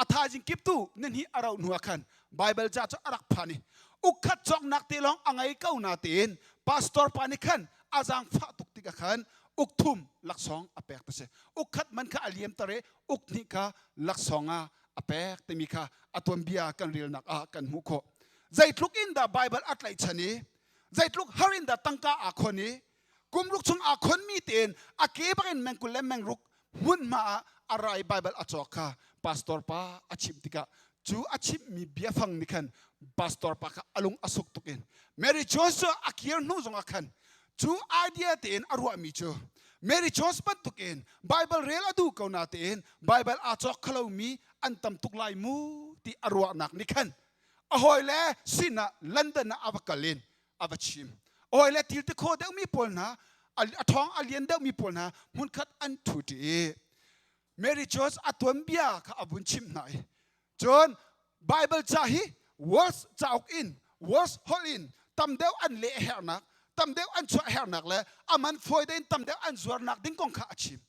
อาท่าจิงกิบตุนั่นฮีอาเราหนัวขันไบเบิลจ้าจะรักพันนี่อุกขัดจอกนักตีลองอังไอเก้านาตีนพาสตอร์ปานี่ขันอาจังฟ้าตุกติกาขันอุกทุ่มลักสองอเปกตเสอุกขัดมันข้าอเลียมตะเรอุกนิกาลักสองอเปกตมีข้าอตัวเบียกันเรียลนักกันมุโคใจทุกอินดาไบเบิลอัตไลชนีใจทุกฮารินดาตั้งกาอาคนนี้กุมลุกชงอาคนมีเตียนอาเก็บกันแมงกุลและแมงรุกหุ่นมาอะไรไบเบิลอัจฉริยะพาสตอร์ปาอาชิมติกาจูอาชิมมีเบียฟังนี่กันพาสตอร์ปาอลุงอสุกตุกินเมริจอนส์อาเคียร์นูจงอาคันจูไอเดียเตียนอรัวมิจูเมริจอนส์ปันตุกินไบเบิลเรลอดูเขาหน้าเตียนไบเบิลอัจฉริยะเขามีอันตำตุกลายมูที่อรัวนักนี่กันอโหยเล่สินะลันดอนอวกาลินอวชิมโอ้ยเล่ทิลตะโคเดมีปนนะท้องอเลียนเดมีปนนะมุนคัดอันทุดีเมริจอนส์อัตวันเบียข้าอบุญชิมไหนจนไบเบิลจ่าฮีวอร์สจ่าอกอินวอร์สฮอลอินตำเดียวอันเละแหนักตำเดียวอันชั่วแหนักเลยอามันฟอยเดินตำเดียวอันสวนนักดิ้งกงข้าชิม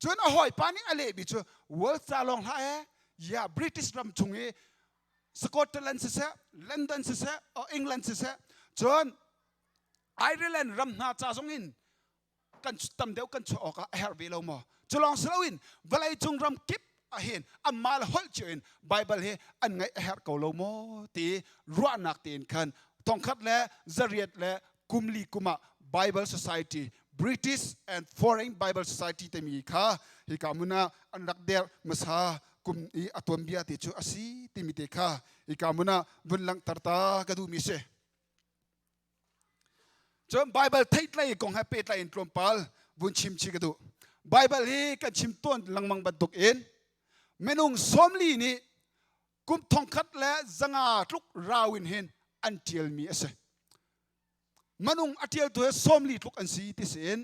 จนอโหยปานี่อะไรบิจูวอร์สจ่าลงหายยาบริติชรำชงเอสกอตแลนด์เสียลอนดอนเสียอังกฤษเสียจนไอร์แลนด์รำนาจ่าสงอินกันตำเดียวกันชั่วออกเฮร์วีลมอจะลองสลาวินเวลาจงรำกิบเห็นอันมาลฮอลเจนไบเบิลเฮอันไงเฮร์เกาโลมอตีรัวนักตีนคันทองคัดและจริตและกุมลีกุมา Bible Society British and Foreign Bible Society เตมีค่ะฮิกามุนาอันรักเดียร์มาซากุมอีอัตวมเบียติจูอาศีติมิเตค่ะฮิกามุนาบุญลังตร์ตากระดูมิเซจนไบเบิลไทยไลกงให้เป็ดไลน์ตรมปัลบุญชิมชิกระดูไบเบิลฮีกันชิมต้นลังมังบัดตุกเอ็นเมนุงสมลีนี่กุมทองคัดและจังอาทุกราวินเห็นอันเทียลมีเอเซมนุงอันเทียลตัวสมลีทุกอันสีติเสน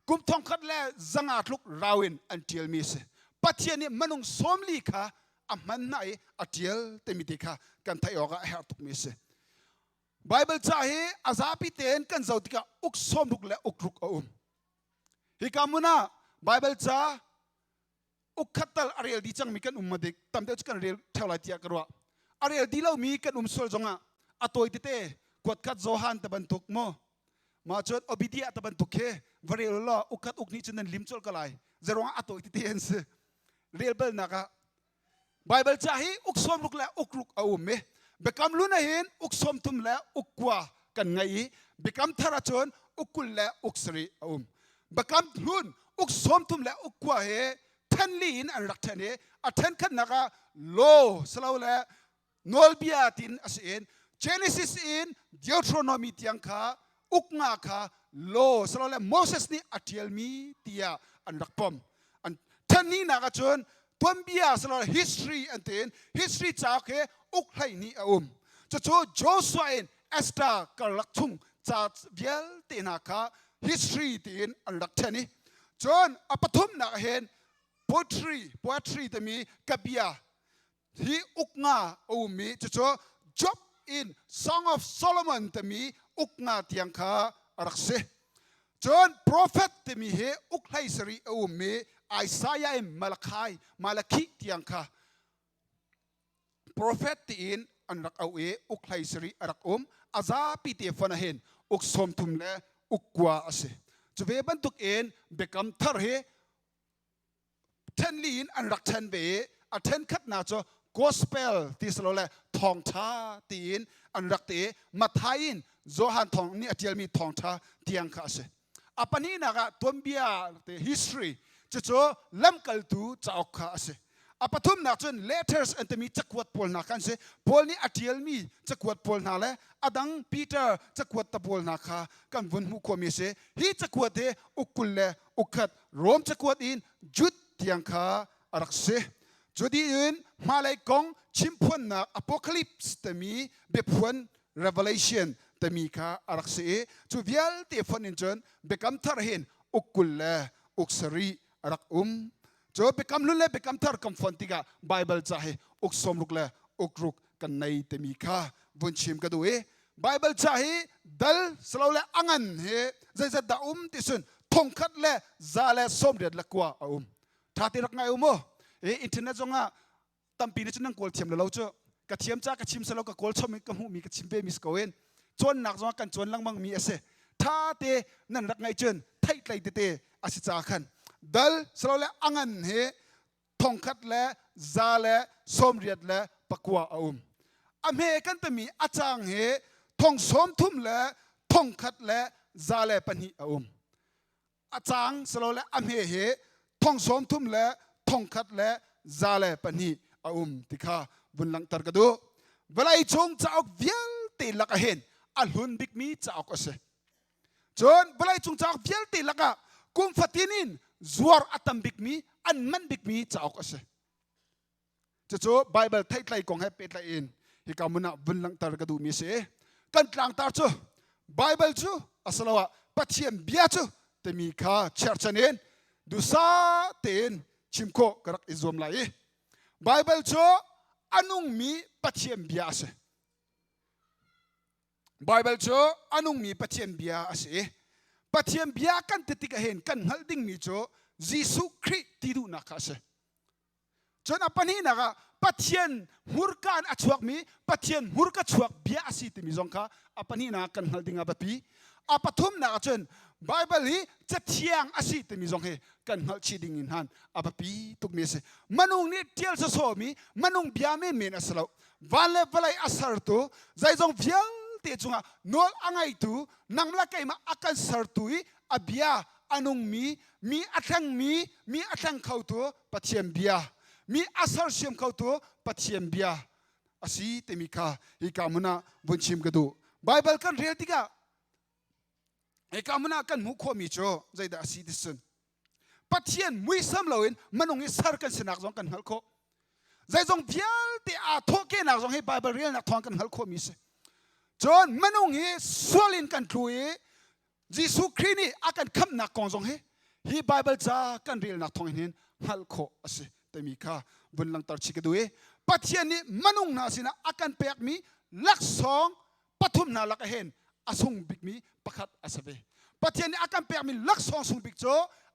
กุมทองคัดและจังอาทุกราวินอันเทียลมีเอเซปัจเจนี่มนุงสมลีค่ะอามันไหนอันเทียลเตมิติค่ะกันไทยออกเฮตุกมีเอเซไบเบิลจ่าฮีอาซาพิเตนกันเจ้าติกาอุกสมลุกและอุกรุกฮิกามุนาไบเบิลจ่าอุกขัดตัลอารีเอลดีจังมีกันมาเด็กตามเดียวกันเรียลเท่าไรที่กระว่าอารีเอลดีเรามีกันสวลจงอ่ะอัตโตอิเตกวดขัดโจฮันตะบันทุกโมมาจดอบิดีอัตบันทุกเฮวารีเอลล่าอุกขัดอุกนี้จนนั้นลิมโจลกันไลจะร้องอัตโตอิเตนส์เรียลเบิลนักะไบเบิลจ่าฮีอุกสมลุกและอุกรุกเมเบกำลุนเห็นอุกสมทุมและอุกกว่ากันไงเบกำทาราชนอุกกุลและอุกสรีเบกำลุนอุกสมทุมและอุกกว่าเฮทันลีนอันรักเทนเฮอันทันขันนักโลสลาวและโนลบิอาตินอาศัยเจเนซิสอินเดโทรโนมีที่ยังข้าอุกงาข้าโลสลาวและโมเสสนี่อัตเยลมีที่ยาอันรักปมอันทันนี้นักชนตัวเบียสลาว history อันเต็น history จากเฮอุกไลนี่จะโชว์โจสวน์เอสตากลักทุ่งจากเวลเตนักะ history เต็นอันรักเทนี่จนอปทุมนักเห็น poetry เตมีกับเบียที่อุกงามีจะโชว์ job in Song of Solomon เตมีอุกงาที่ยังข้ารักเสจน prophet เตมีเฮอุกไลสรีมีไอซายามาลาคิที่ยังข้าProphet ตีนอันรักเอาอุกไลสรีรักอาซาปิเตฟันเห็นอุกสมทุมและอุกกว่าเสจะเวบันทุกเอ็นเบกำทาร์เฮเทนลีนอันรักเทนเบอเทนขัดนาจ gospel ที่สโลและทองท้าตีนอันรักเตมาทายินโจฮันทองนี่อาจจะมีทองท้าเทียงข้าเสอปนี้นะคะตัวเบียเต history จะโจลำกัลตูจะออกข้าเสอปทุมนักจน letters อันจะมีจักรวดพอลนักกันเสพอลนี้อาจจะมีจักรวดพอลนักและอดังปีเตอร์จักรวดตะพอลนักข้ากันวันมุขมีเสฮีจักรวดเตอุกุลเลอุคัดโรมจักรวดอินจุดเทียงข้ารักเสจุดอื่นมาเลยกงชิมพวนนัก apocalypse แต่มีเบพวน revelation แต่มีข้ารักเสจุดเวียลเตฟันอินจนเบกัมทาร์เห็นอุกุลเลอุกสรีรักจะเบกัมลุนเลเบกัมทาร์คัมฟันติกาไบเบิลจะให้อุกสมรุกเลอุกรุกกันในแต่มีข้าบุญชิมกันด้วยไบเบิลจะให้ดัลสลาวเลอังันเฮใจดาติสุนทงคัดเลซาเลสมเด็จละกว่าท้าที่รักไงอินเทอร์เน็ตจงตั้มปีนี้จะนั่งกอลเทียมแล้วเจ้ากระเทียมจ้ากระชิมสลาวกับกอลชมกับหูมีกระชิมเบมิสกเวนจนหนักจงกันจนลังมังมีเอเซท้าเตนั่นรักไงจนไทยไกลเตอาศิจาขันดัลสลาวเลอังันเฮทงคัดเลซาเลสมเด็จละปะกว่าอเมกันแต่มีอาจารย์เฮทงสมทุ่มและทงคัดและซาเลปันหิอาจารย์สโลและอเมเฮทงสมทุ่มและทงคัดและซาเลปันหิติข้าบุญลังตรกดูเวลาจงจะออกเวียลตีลักเห็นอันหุ่นบิกมีจะออกเสจนเวลาจงจะออกเวียลตีลักกุมฟัตินินจวร์อัตมบิกมีอันมันบิกมีจะออกเสจะโจไบเบิลไทยไทยกงให้เป็ดละเองฮิกามุนะบุญลังตรกดูมีเสกันกลางตาจูไบเบิลจูอัสลาวะปัจเจียมเบียจูแต่มีข้าเชิญชนเองดูซาเตนชิมโคกรักอิซวมไลไบเบิลจูอันุงมีปัจเจียมเบียเสไบเบิลจูอันุงมีปัจเจียมเบียเสปัจเจียมเบียกันติดกันเห็นกันฮัลดิ้งมีจูยิสุคริสต์ที่ดูนักเสจนอปันนี้นะคะปัจเจียนหุรกันอชวกมีปัจเจียนหุรกันชวกเบียสิติมิจงค่ะอปันนี้นะกันฮัลดิ้งอาบัดปีอปทุมนะจนไบเบิลนี้จะเที่ยงอาศิติมิจงเฮกันฮัลชีดิ้งอินฮันอาบัดปีตุกเมสมนุงนี้เที่ยวจะโซมีมนุงเบียไม่เมนอสลาววันเล่วันไลอาศัยตัวใจจงเวียลเตจุงะนอลอังไงตัวนังละไกมาอาการสัรตุยอเบียอนุงมีอัตถังมีอัตถังเข้าตัวปัจเจียมเบียมีอาศัยเสียมเข้าตัวปัจเจียมเบียอาศิเตมิข้าฮิกามุนะบุญชิมกระดูไบเบิลกันเรียติกาเอกามุนากันมุขมีโจใจดาสีดิสุนปัจเจียนมุยซ้ำเราเองมันองค์สารกันสนักจงกันฮัลโคใจจงเพียลที่อาทอกเกนักจงให้ไบเบิลเรียนนักทองกันฮัลโคมีเสจนมันองค์สวลินกันทุยยิสุคริสต์นี่อากันคำนักกองจงให้ฮีไบเบิลจ้ากันเรียนนักทองเห็นฮัลโคอสิแต่มีข้าบุญลังตัดชิกด้วยปัจเจียนนี่มันองค์นาสินะอากันเปียกมีลักสองปฐุมนาลักเห็นอาสงบิกมีประคัดอาศัยปัจเจียนนี้อาการเปียมีลักษณะสงบิกโจ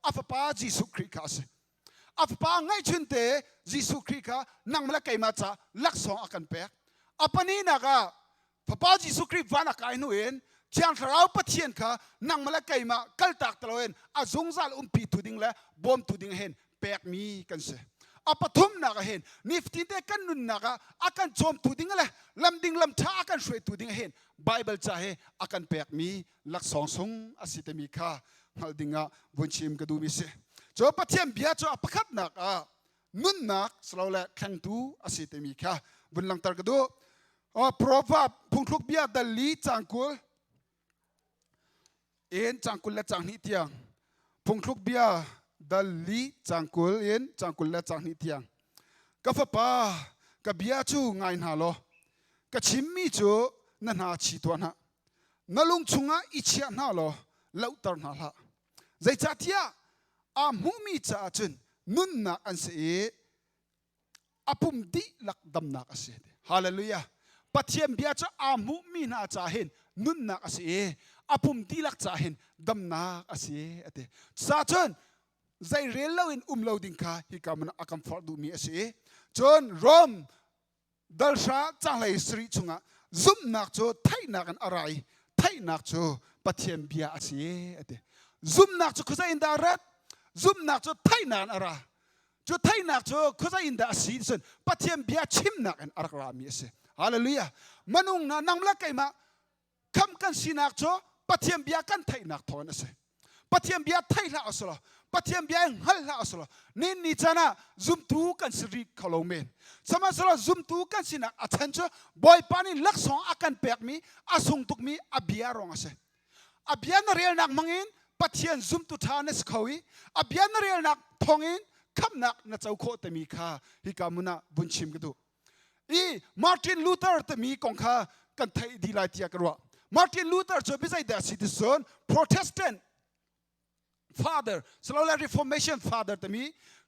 อาฟป้ายิสุคริสต์ค่ะอาฟป้าไงชุนเตยิสุคริสต์ค่ะนั่งมาละไกมาจ้าลักษณะอาการเปียอาปนี้นะก็ป้ายิสุคริสต์วานักไอ้หนูเองเชียงเราปัจเจียนค่ะนั่งมาละไกมากัลตักตะลเองอาจงซาลปีทุดิงและบอมทุดิงเห็นเปียมีกันเสอาปทุมนักเห็นนิฟตินเตกันนุนนักอาการโจมทุดิงเลยลำดิ่งลำช้าอาการช่วยทุดิงเห็นไบเบิลจะให้อาการเปียกมีลักษณะสงอาศิตมีข้าฮัลดิ่งบุญชิมกระดูมิเสจบปัจเจียมเบียจบประคัดนักนุนนักสลาวและแข่งตูอาศิตมีข้าบุญลังตรกระดูโปรวับพุงทุกเบียดัลลีจังกุลจังกุลและจังนิเตียงพุงทุกเบียดัลลีจังกุลจังกุลและจังนิเตียงกาฟป้ากเบียจูไงนาโลกชิมมีจูนั่นหาชีตัวนะนั่ลุงชุงอิเชียนาโลเล่าตรนาละใจจัดยาอามุมีจ่าจุนนุนนักอันเสียอาปุ่มดีลักดำนักอันเสียฮาเลลูยาปัจเจียมเบียจ้าอามุมีน่าจ่าเห็นนุนนักอันเสียอาปุ่มดีลักจ่าเห็นดำนักอันเสียเดซาจุนใจเรียนเล่าอินเราดิ้งค่ะฮิกามันอาคัมฟอร์ดูมีอันเสียจนโรมดัลชาจังเลยสรีชุงะซุมนักโจไทยนักกันอะไรไทยนักโจปัจเจียมเบียอาศัยซุมนักโจคุยอินดารัดซุมนักโจไทยนักอะไร จุดไทยนักจูเขาจะอินดาสีส่วนปะเทียมเบียชิมนักอันอารักรามีเสฮาเลลูยามันงนะนังละไกมาคำกันสีนักจูปะเทียมเบียกันไทยนักทอนเสปะเทียมเบียไทยละอสละปะเทียมเบียหัลละอสละนี่จานะซุมตูกันสิริเขาลงเมนสมัยสละซุมตูกันสินักอาจารย์จูบอยปานี่ลักษณะอาการแปลกมีอาสงตุกมีอาเบียรองเสอาเบียนเรียลนักมังอินปะเทียนซุมตุทานิสเขาอีอาเบียนเรียลนักทองอินคำนักนัดเจ้าโคตมีค่าฮิกามุนะบุญชิมกันดูอีมาร์ตินลูเทอร์ตมีกองค่ากันไทยดีไลที่กันว่ามาร์ตินลูเทอร์จะไม่ใช่เดซิติซอนโปรเตสแตนต์ father สโลว์ reformation father ตมี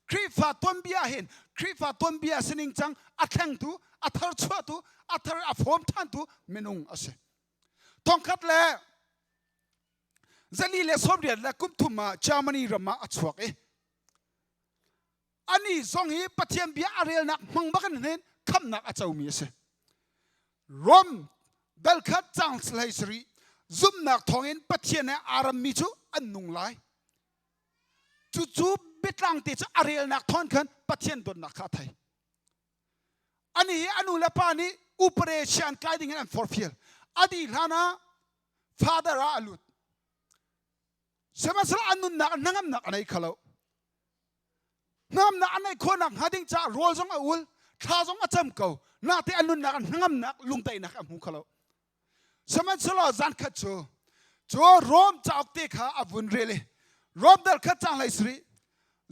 คริฟาต้นเบียเห็นคริฟาต้นเบียสนิงจังอัดแทงตูอัดทาร์ชัวตูอัดทาร์อัฟโฮมทันตูเมนุงอาเซทองคัดแล้วจะลีเลสอมเรียนและกุมทุมาจามันีรามาอัดสวกอันนี้ทรงฮีปะเทียมเบียอาเรียลนักมังบักันเห็นคำนักอาเจ้ามีเสรวมดัลคัดจังสไลสรีซุมนักทองเห็นปะเทียนในอารามมีจูอันนุ่งไลจู่ๆบิดลังติดอาเรียลนักทอนขันปะเทียนโดนนักขาไทยอันนี้อนุเลปานี้อุปเรชันไกดิ้งแอนด์ฟอร์ฟิลอดีลานะฟาเดอร์อาลุดสมัยสละอันนุ่นนักนั่งนักอะไรเขาแล้วน้ำนักอันไหนคนนักหาดิ้งจ่าโรลซงอาอุลข้าซงอาจำเก่านาที่อันนู้นนักนั่งนักลุงไตนักอันหูเขาแล้วสมัยสละจันขัดโจรวมจากออกเตะขาอวุนเรเลรวมดัลขัดจังไรสิริ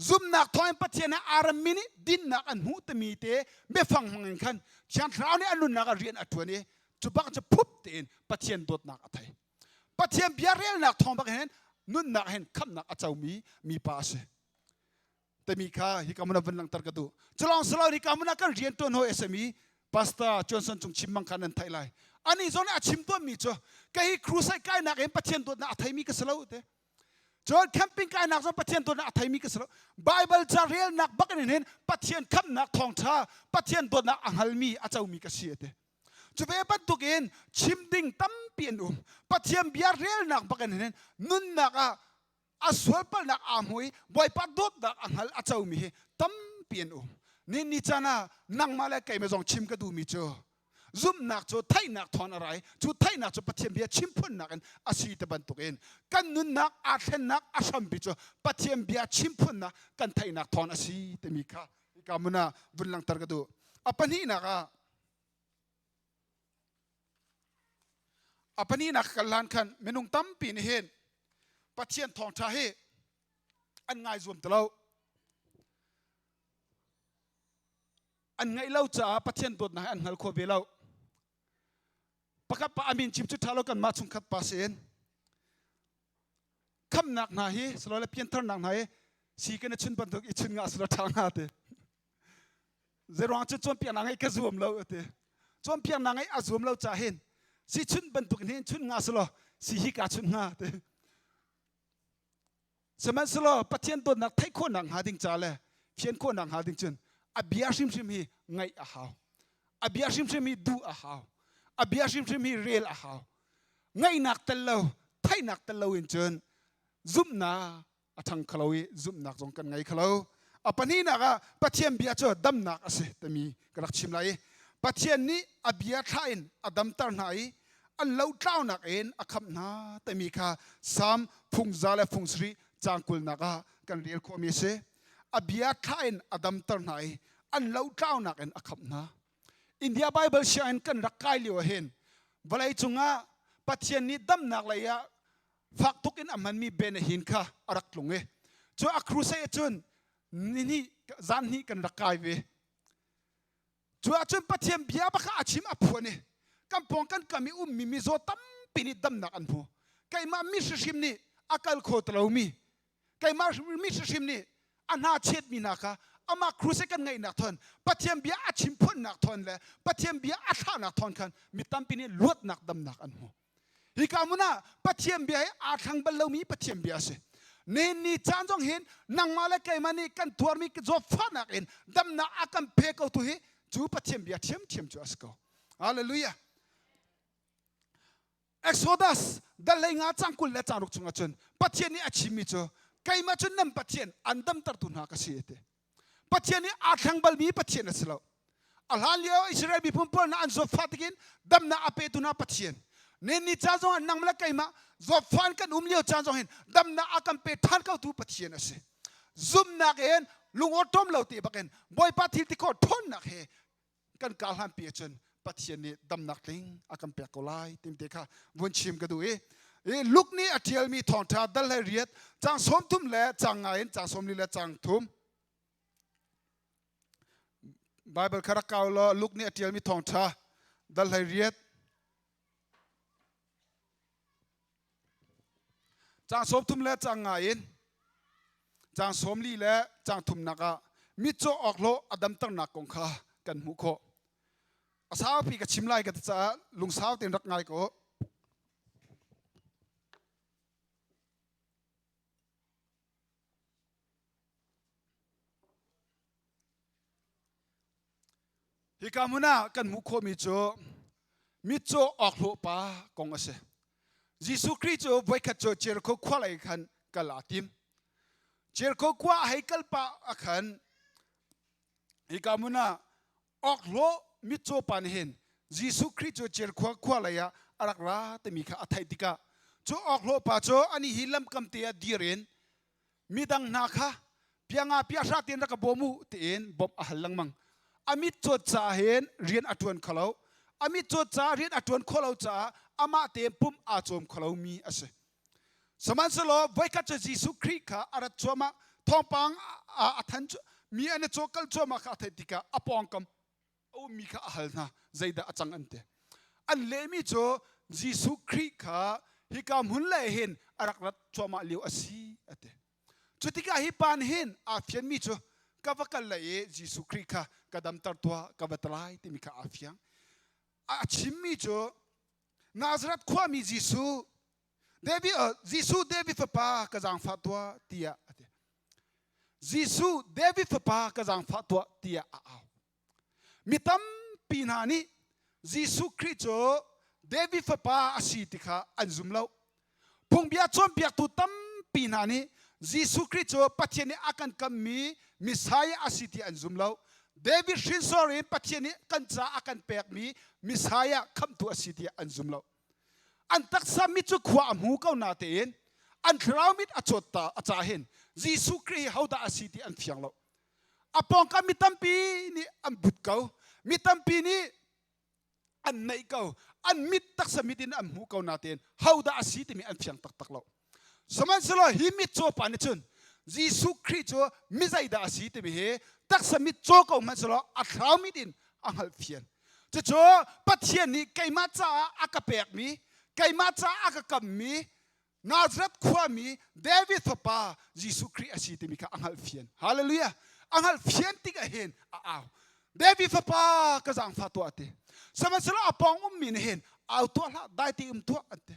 ซุมนักทอยปัจเจนะอารมินีดินนักอันหูตมีเตไม่ฟังมังคันฉันคราวนี้อันนู้นนักเรียนอัตวันนี้จุบักจะพุบเตนปัจเจนโดดนักอัตไทยปัจเจนเบียเรียลนักทองบักเห็นนู้นนักเห็นคำนักอาเจ้ามีภาษาแต่มีค่าฮิกามุนาวันลังตระกดูจะลองสลายฮิกามุนากันเรียนตัวโนเอสมีพาสต้าจอห์นสันจงชิมมังคันนันไทยไลอันนี้ส่วนอาชิมตัวมีจ้ะก็ฮิครูไซกายนักเห็นปัจเจนตัวนักไทยมีก็สลายเตจอห์นแคมปิ้งกายนักส่วนปัจเจนตัวนักไทยมีก็สลายไบเบิลจะเรียนนักบักเห็นปัจเจนคำนักทองท่าปัจเจนตัวนักอังฮัลมีอาเจ้ามีก็เสียเตจะเป็นปัจจุบันชิมดิ่งตั้มเปลี่ยนปัจเจนเบียเรียนนักบักเห็นนุ่นนักอาสวลปนักอาหวยบอยปัดดดนักอังฮัลอาเจ้ามีตั้มเปลี่ยนนี่จานะนังมาแล้วไก่มาส่งชิมก็ดูมีจ้ะซุ่มนักจูไทยนักทอนอะไรจูไทยนักจูปัจเจียมเบียชิมพุ่นนักกันอาศัยตะบันตุกเองกันนุนนักอาเทนนักอาชัมบิจ้ะปัจเจียมเบียชิมพุ่นนักกันไทยนักทอนอาศัยแต่มีค่ะอีกามุนาบุญลังตระกดูอปันนี้นักอปันนี้นักกันลานขันเมนุงตั้มปีนเห็นปัจเจียนทองชาเฮอันง่ายรวมตะเลาอันไงเล่าจ้าปัจเจียนตัวไหนอันหัลโคเบลาปะกับปะอามินชิมจุดทะเลากันมาชุงขัดปาเซนคำหนักหนาฮีสโลเลเพียนทร์หนักหนาฮีสีกันชุนบันทึกอิชุนงาสโลทางหาเตเจรวงจุดจวนเพียงนางไอ้กระซวมเราเตจวนเพียงนางไอ้อาซวมเราจ้าเห็นสีชุนบันทึกเห็นชุนงาสโลสีฮิกาชุนงาเตสมัยสโลปัจเจียนตัวนักไทยคนหนังหาดิ้งจ้าเลยเพียนคนหนังหาดิ้งจุนอาเบียชิมฮีไงอาหาวอาเบียชิมฮีดูอาหาวอาเบียชิมฮีเรียลอาหาวไงนักตะเลวไทยนักตะเลวอินเจนซุมนาอาทังขลาวีซุมนักจงกันไงขลาวอาปนีนักปัจเจียนเบียจ้าดำนักอาศัยแต่มีกระดักชิมไลปัจเจียนนี้อาเบียท้ายอาดำตาไหนอันเล่าเจ้านักเอ็นอาคำนาแต่มีค่ะสามฟุงซาและฟุงสรีจางกุลนักกันเรียลขวมีเสอาเบียท้ายอาดำตาไหนอันเล่าเจ้านักเอ็นอาคำนาอินเดียไบเบิลเชียนกันรักไกลเหลียวเห็นเวลาจุงปัจเจียนนี้ดำนักเลยฝักทุกินมันมีเบนหินค่ะรักลงจ้าครูเซจุนนี่จานนี้กันรักไกลเวจ้าจุนปัจเจียนเบียบักอาชิมอภวนี่กำปองกันกำมีมิโซตั้มปีนี้ดำนักอันพูไก่มามิสชิมนี่อาการโคตรเรามีไก่มามิสชิมนี่อันน่าเช็ดมีนักอามาครูเซกันไงนักทอนปัจเจียนเบียอาชิมพ่นนักทอนเลยปัจเจียนเบียอาชานักทอนกันมีตั้มปีนี้ลวดนักดำนักอันพูฮิกามุนาปัจเจียนเบียอาทังบัลลามีปัจเจียนเบียเสนี่จานจงเห็นนางมาเลกัยมันนี่กันทัวร์มีจอบฟ้านักเอ็นดำนักอากันเพกเอาตัวเฮจูปัจเจียนเบียเทียมจูอัสกฮาเลลูยาเอ็กโซดัสดัลเลยงาจังกุลและจางรุกจุงอาจนปัจเจียนนี่อาชิมิโจไกมาจนนั่นปัจเจียนอันดำตัดตุนหากระเสียเต ปัจเจียนี้อาทังบัลมีปัจเจียนสิเราอัลฮันเลียวอิสราเอลมีพุ่มพลนะอันจบฟาติกินดำนาอาเปตุนาปัจเจียนเนนี่จ้าจงอันนังมละไกมาจบฟันกันเลี้ยวจ้าจงเห็นดำนาอากัมเปทันเข้าตูปัจเจียนสิซุ่มนักเห็นลุงอดต้มเหล่าตีบักเห็นบอยปาทิลที่เขาทนนักเห็นกันกาลฮันเปียจนปัจเจียนนี้ดำนักลิงอากัมเปียกอลายติมเตค่ะวันชิมกันดูลูกนี้อธิลมีทองทาดัลเลเรียดจางสมทุมและจางไงจางสมลีและจางทุมไบเบิลคาราเกาลลูกนี้อธิลมีทองทาดัลเลเรียดจางสมทุมและจางไงจางสมลีและจางทุมนักมิโจออกโลอดัมตั้งนักกงข้ากันมุโคอาสาวพี่กับชิมไล่กันจ้าลุงสาวเต็มรักไงก็ฮิกามุนากันมุโคมิโจออกโลปากงอาเซยิสุคริสต์ไว้ขัดโจเจรโคควาไลขันกัลาติมเจรโคควาให้กัลปะอาขันฮิกามุนาออกโลมิโจปานเห็นยิสุคริสต์เจรโคควาไลยาอารักราแต่มีข้าอัฐิติกาโจออกโลปาโจอันนี้ฮิลัมกัมเตียดีเรนมีดังนาคาเพียงอาเปียชาตินรักบอมูเตียนบอมอาหลังมังอามิโจจ่าเห็นเรียนอัตวนขลาวอามิโจจ่าเรียนอัตวนขลาวจ่าอามาเต็มปุ่มอาจอมขลาวมีอาเซสมันสโลไว้กัจจิสุคริข้าอารัจวมาทองปังอาทันมีอันโจกัลจวมาข้าเทติกาอปองกัมโอ้มีข้าอัลนาใจดาจังอันเตอันเลมิโจจิสุคริข้าฮิกามหุนเลเห็นอารักรัจวมาเลียวอาซีอันเตจุดที่ข้าฮิปานเห็นอาเฟียนมิโจกาวกัลเลยจิสุคริข้ากระดมตัดตัวกาวตลายที่มีข้าอาเฟียงอาชิมมิโจนาซาเรตความมีจิสุจิสุเดวิฟปากระจังฟัดตัวเตียจิสุเดวิฟปากระจังฟัดตัวเตียเอามิตัมปีนานีจิสุคริสต์เดวิฟปาอาศิติข้าอันซุมเลาพงเบียจอมเบียตุตัมปีนานีจิสุคริสต์ปัจเจเนอากันกัมมีมิสไซอาศิติอันซุมเลาเดวิดชินซอรินปัจเจเนกันจ้าอากันเปียกมีมิสไซคำตัวอาศิติอันซุมเลาอันตักสามิจุขวามหูเขานาเตียนอันคราวมิดอจดตาอาจาเห็นจิสุคริสต์เขาได้อาศิติอันเฟียงเลาอปองกันมิตัมปีนี่อันบุตรเขามิตัมปีนี่อันไหนเขาอันมิดตักสามิดินอันหูเขานาเตียนเขาได้อาศิติมีอันเฟียงตักเลาสมัยสโลหิมิโจปานิจุนจิสุคริสต์มิใจได้อาศิติมีเฮตักสามิโจเขามันสโลอัคราวมิดินอันหัลเฟียนจะโจปัจเจียนนี้ไกมาจ้าอากาเปียกมีไกมาจ้าอากากัมมีนาซาเรตขวามีเดวิดฟปาจิสุคริสต์อาศิติมีข้าอังฮัลเฟียนฮาเลลูยาอังฮัลเฟียนติกาเห็นอ้าวเดวิดฟปากระจังฟาตัวเตสมัยสละอปองมินเห็นเอาตัวละได้ที่ตัวอันเต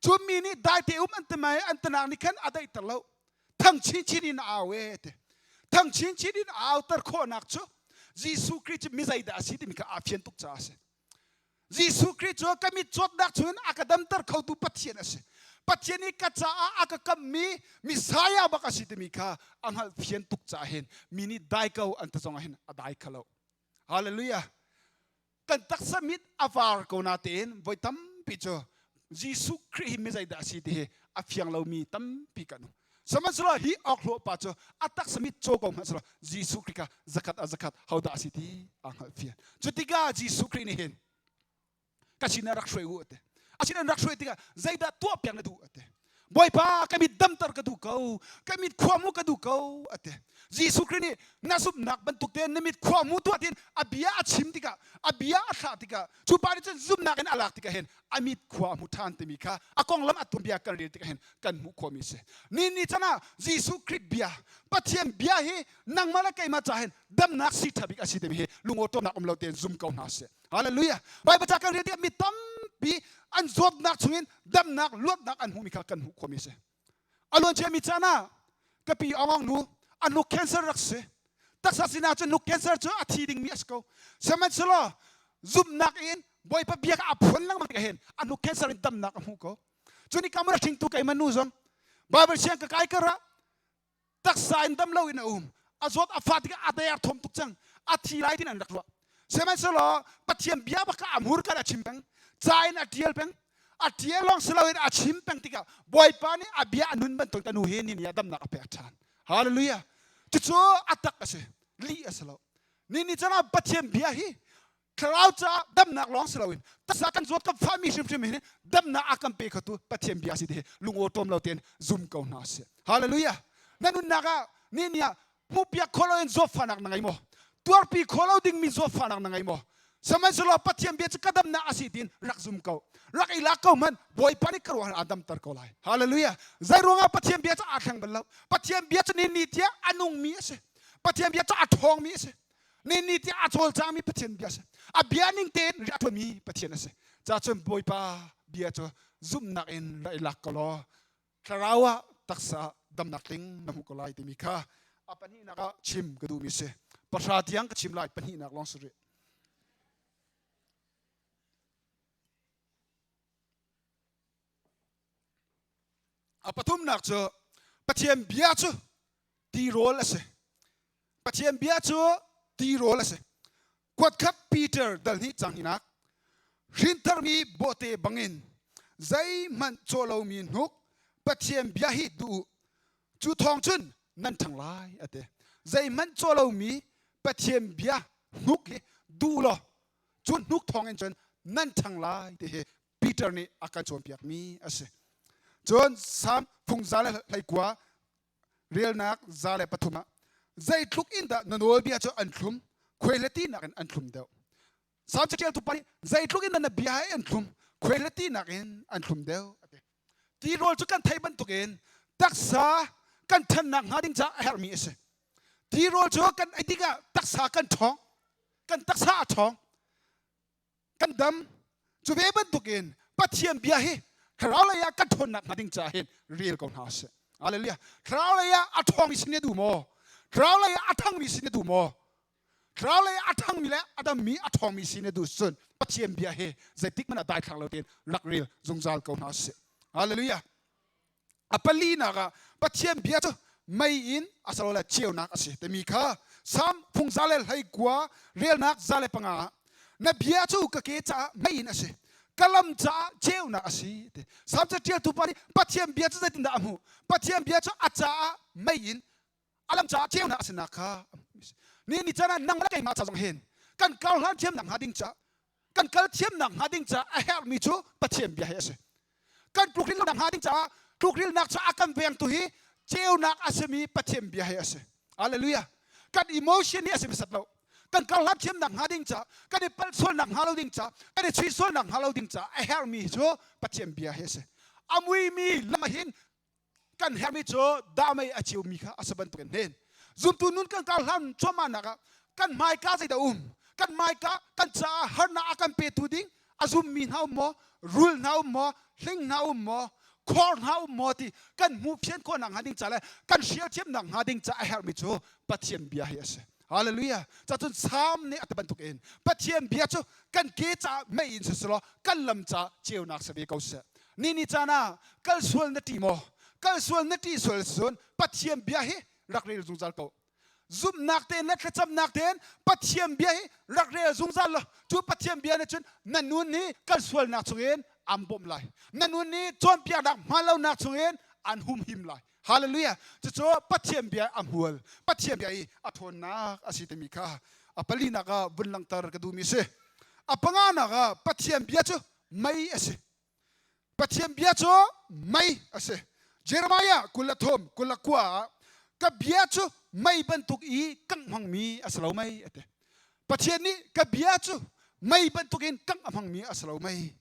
จุมีนี่ได้ที่อันเตไม่อันตนางนี่ขันอะไรตลอดทั้งชิ้นเอาเวททั้งชิ้นเอาตะโคนักจูจิสุคริสต์มิใจได้อาศิติมีข้าอาเฟียนตุกจ้าเสจิสุคริสต์ก็มีจดนักชนอากาดัมตะเขาดูปัจเจนเสปัจเจนี้กัจจาอากากัมมีมิสายาบักอาศิติมีข้าอังฮัลเฟียนตุกจ้าเห็นมินิได้เขาอันตะจงเห็นได้เขาแล้วฮาเลลูยากันตักสมิดอาวาร์กูนาเตนไว้ตั้มปิโจจิสุคริสต์มิใจได้อาศิติเฮอาเฟียงเรามีตั้มปิกันสมัยสละฮีออกโลปัจโจอัตักสมิดโจกงมันสละจิสุคริสต์zakatเขาได้อาศิติอังฮัลเฟียนจุดที่ก้าจิสุคริสต์นี่เห็นก็ชินารักช่วยหัวเตะอาชินารักช่วยติกาใจดัดตัวเปียงนะดูเตะบ่อยป้าก็มีดำตรกระดูกเขาก็มีความมุกระดูกเขาเตะจิสุคริสต์นี่น่าสุบนักบรรทุกเตนมีความมุตัวเตนอาบียาชิมติกาอาบียาอัตติกาชูปาริจันซุบนักกันอาลักติกาเห็นอามีความมุทานเตมีค่ะอากงลำอัตุบียากันเรียนติกาเห็นกันมุความมิเสนี่จ้านะจิสุคริสต์บียาปัจเจียนบียาเฮนังมาละไกมาจ่าเห็นดำนักสิทับิกอาศิเตมีเฮลุงโอโตนักอมเลาเตนซุมเขาหนาเสฮาเลลูยาไปประจักษ์กันเรียนติกามีตั้มปีอันจดนักชงดำนักลวดนักอันหูมีข้ากันหูความมิเสอารมณ์เชื่อมิจานะกับปีอ่างนูอันนุกแคนเซอร์รักเสตักษาสินาจนนุกแคนเซอร์เจออาทิตย์ดิ่งมีสกาวสมัยสละซุบนักอินบ่อยปะเบียกอับผลลังมันก็เห็นอันนุกแคนเซอร์ดำนักหูเขาจนนี่คำว่าทิ้งตัวไก่มันนู่นบาเบิลเชียงกับไก่กระตักษาอินดำเล่าอินอุ้ม azot afatika atayar thom tuk chang athi lai tin an rakwa seman solo pathiam bia ba ka amur ka chimpang chain atiel peng atiel long selawin a chimpang tika boy pani abia anun ban tok tanu he ni yadam na ape athan hallelujah ticho atak ase li asalo ni chana pathiam bia hi Kraucha dam nak long selawin tasakan zot ka fami shim shim dam na akam pe khatu pathiam bia si de lungo tom lo ten zoom ko na se hallelujah nanun naga ni nia mupia kholo en zo fanak nangai mo tuar pi kholo ding mi zo fanak nangai mo samai solo pathiam bia kadam na asitin rak zoom ko rak ila ko man boy pani karwan adam tar ko lai hallelujah zaironga pathiam bia cha athang bal pathiam bia cha ni tia anung mi se pathiam bia cha athong mi se ni tia achol cha mi pathiam bia se abianing ten ratmi pathian se cha chum boy pa bia cho zoom nak in rai lak ko lo karawa taksa dam nak ling namu ko lai ti mi kha apani naka chim kadu mi se pasatiang ka chim lai pani nak long suri apatum nak cho pathiam bia cho ti role ase pathiam bia cho ti role ase kwat khat Peter dal ni changhinak rintar mi bote bangin zai man cholo mi nuk pathiam bia hi du chu thong chun nan thang lai ate zai man cholo mi pathiam bia nuk du lo chun nuk thong en chun nan thang lai te Peter ni aka chom piak mi ase chon sam phung zale lai kwa real nak zale pathuma zai tluk in da nanol bia cho an thlum khwelati nak an thlum deu sam chatial tu pani zai tluk in na bia an thlum khwelati nak an thlum deu ti rol chu kan thai ban tuken taksa kan than nak hading cha her mi ase ti rol chu kan aitika taksa kan thong kan taksa thong kan dam chu ve ban tuken pathiam bia hi krawlaya kan thon nak hading cha hen real kon has hallelujah krawlaya athong mi sine du mo krawlaya athang mi sine du mo krawlaya athang mi le adam mi athong mi sine du sun pathiam bia he zaitik man adai khang lo ten lak real zungzal kon has hallelujah apali naga pathiam bia cho mai in asalola cheu nak ase te mi kha sam phung zale hai kwa real nak zale panga na bia chu ka ke cha mai in ase kalam cha cheu nak ase te sam cha tia tu pari pathiam bia cha tin da amu pathiam bia cha acha mai in alam cha cheu nak ase na kha ni chana nang la kai ma cha jong hen kan kal han thiam nang hading cha kan kal thiam nang hading cha a help me chu pathiam bia ase kan tukril nang hading cha tukril nak cha akam veng tu hi cheu nak asemi pathiam bia ase hallelujah kan emotion ni asemi satlo kan kal han thiam nang hading cha kan pal sol nang halo ding cha kan chui sol nang halo ding cha a help me chu pathiam bia ase amui mi lamahin kan help me chu damai achiu mi kha asaban tu nen zum tu nun kan kal han choma naga kan mai ka sai da kan mai ka kan cha har na akam pe tu ding azum min hau mo rule now mo ling now mo khor now mo ti kan mu phian ko nang hading cha le kan shia chem nang hading cha a help me chu pathiam bia hi ase hallelujah cha chun sam ni ataban tuk en pathiam bia chu kan ke cha mai in selo kan lam cha cheu nak sabi ko se ni cha kal sual na ti mo kal sual na ti sual sun pathiam bia hi rakre zungzal ko zum nak ten na cham nak ten pathiam bia hi rakre zungzal chu pathiam bia ne chun nanun ni kal sual nak chungen ambom lai nanun ni chon pia dak malau nak chungen an hum him lai hallelujah chu pathiam bia amhul pathiam bia hi athon na asitemi kha apali na ka bunlang tar ka du mi se apanga na ka pathiam bia chu mai ase pathiam bia chu mai ase Jeremiah kulathom kulakwa ka bia chu mai bantuk i kang hang mi asalo mai ate pathian ni ka bia chu mai bantuk in kang amhang mi asalo mai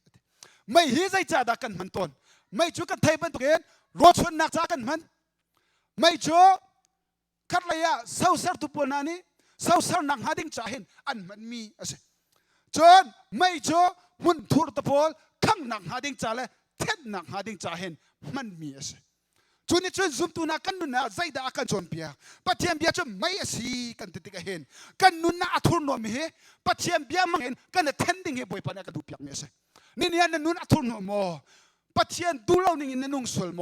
mai hi zai cha da kan man ton mai chu kan thai bantuk in ro chun nak cha kan man mai chu khat la ya sau sar tu pona ni sau sar nang hading cha hin an man mi ase chon mai chu mun thur ta pol khang nang hading cha le thet nang hading cha hin man mi ase chuni chun zum tu na kan nun na zaida akan chon pia pathiam bia chu mai asi kan titika hen kan nun na athur no mi he pathiam bia mangen kan tending he boy pana ka du piak me se ni ni an nun athur no mo ปัจเจียนดูเราหนึ่งในนุ่งสวลโม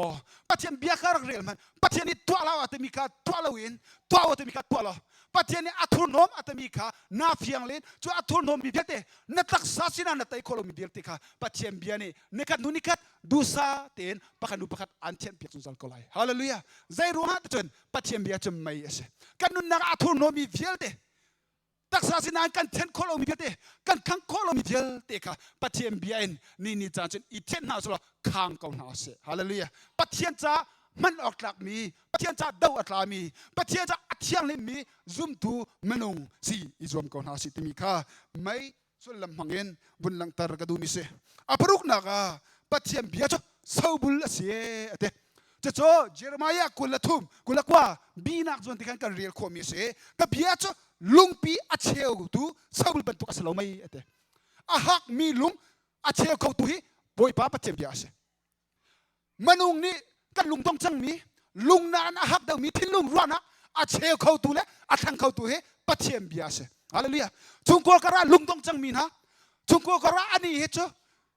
ปัจเจียนเบียคารักเรียลมันปัจเจียนนี่ตัวเราอาจจะมีค่าตัวเราอินตัวอาจจะมีค่าตัวเราปัจเจียนนี่อัตุนอมอาจจะมีค่าหน้าเฟียงเลนจูอัตุนอมมีเบียเตนักษาสินานัตไอโคลมีเบียเตค่ะปัจเจียนเบียนี่นักนุนิกัดดูซาเต็นปักนุปักอันเชนเปียกสุนทรก็เลยฮาเลลูยาใจรู้ฮะจนปัจเจียนเบียจะไม่เสกันนุนักอัตุนอมมีเบียเตตักษาสินากันเทนโคลมีเบียเตกันขังโคลมีเบียเตค่ะปัจเจียนเบียนี่จานจนอีเทนหาสุลข้างเขาหน้าเสฮาเลลูยาปัจเจียนจ้ามันออกหลักมีปัจเจียนจ้าดาวอัตลามีปัจเจียนจ้าอัตยังเลมีซุ่มตูมนุงสีอิจวมเขาหน้าสิตมีค่ะไม่ส่วนลำพังเงินบุญลังตรกดูมิเสอปรุกนักปัจเจียนเบียจ้าสาวบุลเสียเตจะโจเจรมายากุลทุ่มกุลกว่าบีนักจวนที่กันเรียลขมิเสกับเบียจ้าลุงปีอัจเชลตูสาวบุลบรรทุกอสโลไม่เตอาหักมีลุงอัจเชลเขาตุฮีบอยป้าปัจเจียนเบียเสมนุงนี่กันลุงต้องจังมีลุงนานหักเดามีทิ้งลุงร้อนนะอาเชลเขาตัวเล่อาทังเขาตัวเฮปัจเจียนเบียเสฮาเลลูยาจุงกัวกระลุงต้องจังมีนะจุงกัวกระอันนี้เหรอ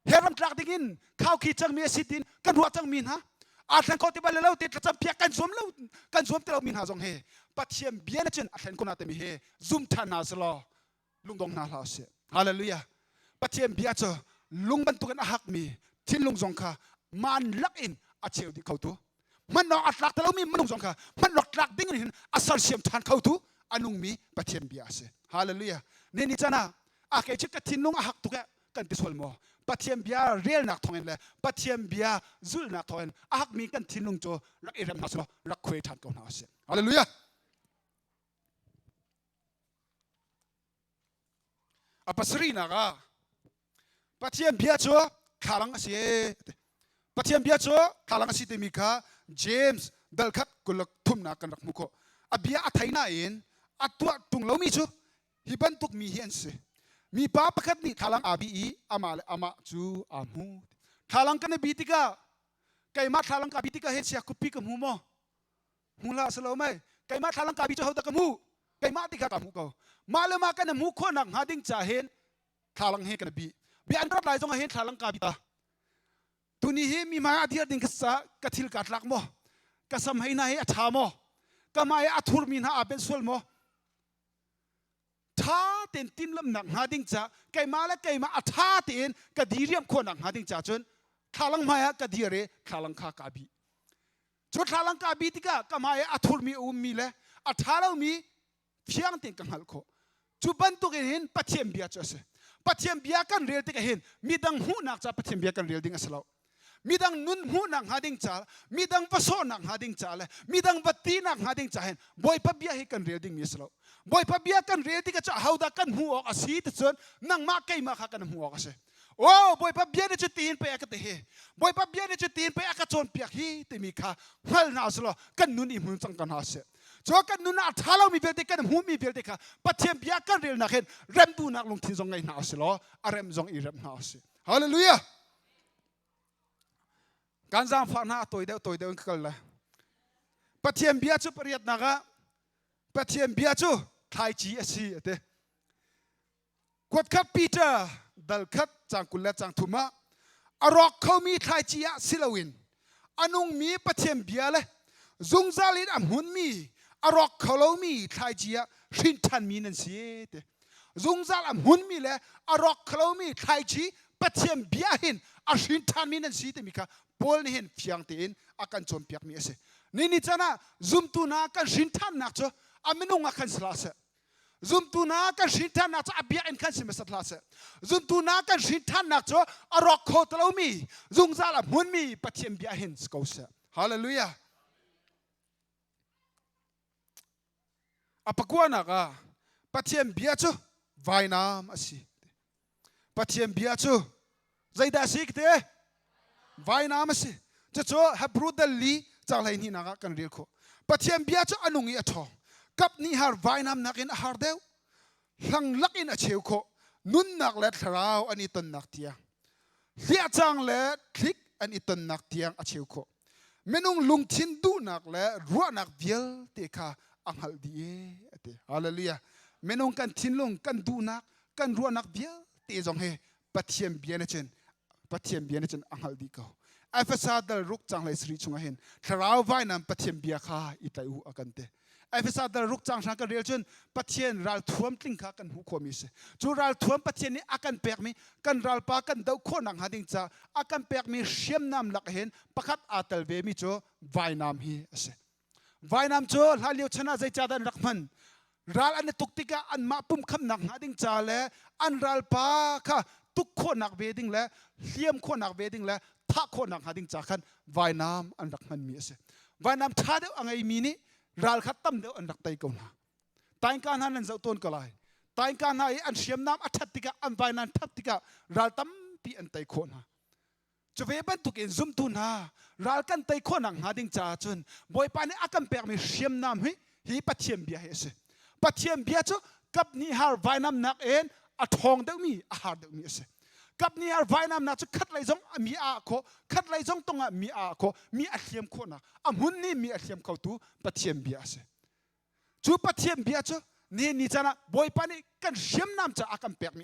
เฮรัมตรักดิ่งข้าวขีจังมีสิดินกันหัวจังมีนะอาทังเขาที่บ้านเราติดจำเพียกันสวมเรากันสวมที่เรามีหาจงเฮปัจเจียนเบียนั่นจนอาทังคนนั้นมีเฮซุ่มทานาสลอลุงต้องนาลาเสฮาเลลูยาปัจเจียนเบียเจอลุงบรรทุกกันหักมีทิ้งลุงจงค่ะมันลักอินอาเชลที่เขาตัวมันนออัดลักแต่เรามีมันนุ่งสงค่ะมันหลอกลักดิ้งนี่อาศัยเสียมทานเขาตัวอันนุ่งมีปะเทียนเบียเสฮาเลลูยาเนี่ยนี่จ้านะอาเกจิกทิ้งลุงหักตัวกันติสวลโมปะเทียนเบียเรียลนักทองเองเลยปะเทียนเบียจุลนักทองเองหักมีกันทิ้งลุงโจรักเอรัมนาสโลรักคุยทานเขาหน้าเสฮาเลลูยาอาปัสรีนักปะเทียนเบียโจขาลังเสียปัจเจียนเบียโจข้าลังสิเตมิกาเจมส์ดัลคัดกุลทุ่มนักกันรักมุกอเบียอัฐายน่าเองอัตัวตุงเรามีจูฮิบันตุกมีเห็นสิมีป้าประคัดนี่ข้าลังอาบีอามาเลอามาจูอามูข้าลังกันบีติกาไก่มาข้าลังกับบีติกาเห็นเสียคุปีกับหูโมหูละสโลไม่ไก่มาข้าลังกับบีโจเขาตะกับหูไก่มาติกากับหูเขามาเลยมากันหูคนนักหาดิ้งจ่าเห็นข้าลังเห็นกันบีอันตรายจงเห็นข้าลังกับบีตาตุนี้มีมาอดีตดิ่งกษัตริย์กทิลกัดลักโมกษัตริย์ให้นายอาชาโมก็มาอัฐุรมินหาอาเบนสวลโมท้าเต็นตินลำหนักหาดิ่งจ่าไก่มาและไก่มาอัฐาเต็นกดีเรียมคนหนักหาดิ่งจ่าจนข้าลังมากดีเรข้าลังข้ากาบีจนข้าลังกาบีติกาก็มาอัฐุรมีมีเลยอัฐาเรามีเพียงเต็นกังหัลโคจุบันตุกเห็นปัจเจียนเบียจ้าเสปัจเจียนเบียกันเรียลติกเห็นมีดังหูนักจ่าปัจเจียนเบียกันเรียลดิ่งสลาวมีดังนุนหูนักหาดิ่งจ่ามีดังผสมนักหาดิ่งจ่าเลยมีดังบัตตีนักหาดิ่งจ่าเห็นบอยพับเบียให้กันเรียลดิ่งมีสโลบอยพับเบียกันเรียลดิ่งก็จะเอาดักกันหัวอาศัยที่ส่วนนั่งมาใกล้มาขากันหัวอาศัยโอ้บอยพับเบียเนี่ยจะตีนไปอักเตะบอยพับเบียเนี่ยจะตีนไปอักจนเปียกฮีที่มีขาฮัลนาสโลกันนุนอิมุนจังกันหาเสจอกันนุนอัฐาเรามีเบลติกันหูมีเบลติค่ะปัจเจียนเบียกันเรียลนักเห็นเริ่มดูนักลงที่จงไงหาสโลอารมจงอีเริ่มหาเสฮาเลลูยาการจำฝันหาตัวเดียวกันเลยปัจเจียนเบียจูปริยัตนักปัจเจียนเบียจูไทยจีเอซีเตกวดขับปีเตอร์ดัลคัดจังกุลและจังทุมาอรอกเขามีไทยจีอะซิลวินอนุงมีปัจเจียนเบียเลยซุงซาลินอัมหุนมีอรอกเขาเรามีไทยจีอะชินทันมีนันเสียเตซุงซาลอัมหุนมีเลยอรอกเขาเรามีไทยจีปัจเจียนเบียหินอาชินทันมีนันเสียเตมีค่ะบอลนี่เห็นเพียงเตียนอาการจมเปียกมีเอเสนี่จ้านะซุมตูนากันชินทันนักจ้ะอามินุงอาการสลาเสซุมตูนากันชินทันนักจ้ะอาเบียอินกันสิเมสลาเสซุมตูนากันชินทันนักจ้ะอรอกโคตรเรามีซุงซาลมุนมีปัจเจียนเบียหินสกอเสฮาเลลูยาอาปกวนักปัจเจียนเบียจ้ะไวน้ำอาศิปัจเจียนเบียจ้ะใจดาสิกเตไว้น้ำสิจะโจฮับรูดลีจากไหนนี่นักกันเรียกเขาปัจเจียนเบียจะอนุงี้ทองกับนี่หาไว้น้ำนักอินหาเดียวหลังลักอินเชียวเขานุนนักเล็ดราวอันนี้ต้นนักเตียงเสียจังเล็ดคลิกอันนี้ต้นนักเตียงเชียวเขาเมนุงลุงชินดูนักเล็ดรัวนักเดียวเตะขาอังฮัลดีเตะฮาเลลูยาเมนุงกันชินลุงกันดูนักกันรัวนักเดียวเตะจงเฮปัจเจียนเบียนเช่นปัจเจียนเบียนเช่นอังฮัลดีเขา ไอเฟซาดรุกจังเลยสรีชงเห็นทราวไว้นำปะเทียมเบียข้าอิตาอูอากันเตไอเฟซาดรุกจังสังกันเรียลจนปะเทียนรัลท่วมติ้งข้ากันหูขวมิเสจูรัลท่วมปะเทียนนี้อากันเปียกมีกันรัลปากันดาวโคนังหาดิงจ้าอากันเปียกมีเชียมน้ำหลักเห็นประคัดอาตลเวมิโจไว้น้ำฮีเสไว้น้ำโจลาเลียวชนะใจจาดันรักมันรัลอันตุกติกาอันมาปุ่มคำนังหาดิงจ้าและอันรัลปาค่ะทุกคนนักเวดิงและเลี้ยมคนนักเวดิงและถ้าคนนักหาดิงจากขันวายน้ำอันรักมันมีเสวายน้ำชาเดียวอังไงมีนี่รัลขัดตั้มเดียวอันรักไตกงนะตายการนั้นเจ้าต้นก็เลยตายการนั้นอันเชียมน้ำอัดทัดติกาอันวายน้ำทัดติการัลตั้มปีอันไตคนนะจะเวบันตุกินซุ่มตุนะรัลกันไตคนนักหาดิงจ่าจนบ่อยปานนี้อากันเปียกมีเชียมน้ำฮีปัจเจียมเบียเสปัจเจียมเบียจ้กับนี่ฮาร์วายน้ำนักเอ็นอัดทองเดียวมีอาหารเดียวมีเสกับนี่ฮาร์วายน้ำนักจะคัดไหลจงมีอาโคคัดไหลจงตรงมีอาโคมีอัดเทียมคนนะหุ่นนี่มีอัดเทียมเขาตูปัจเจียมเบียเสจูปัจเจียมเบียจ้นี่นี่จ้านะบ่อยปานนี้กันเชียมน้ำจะอากันเปียกมี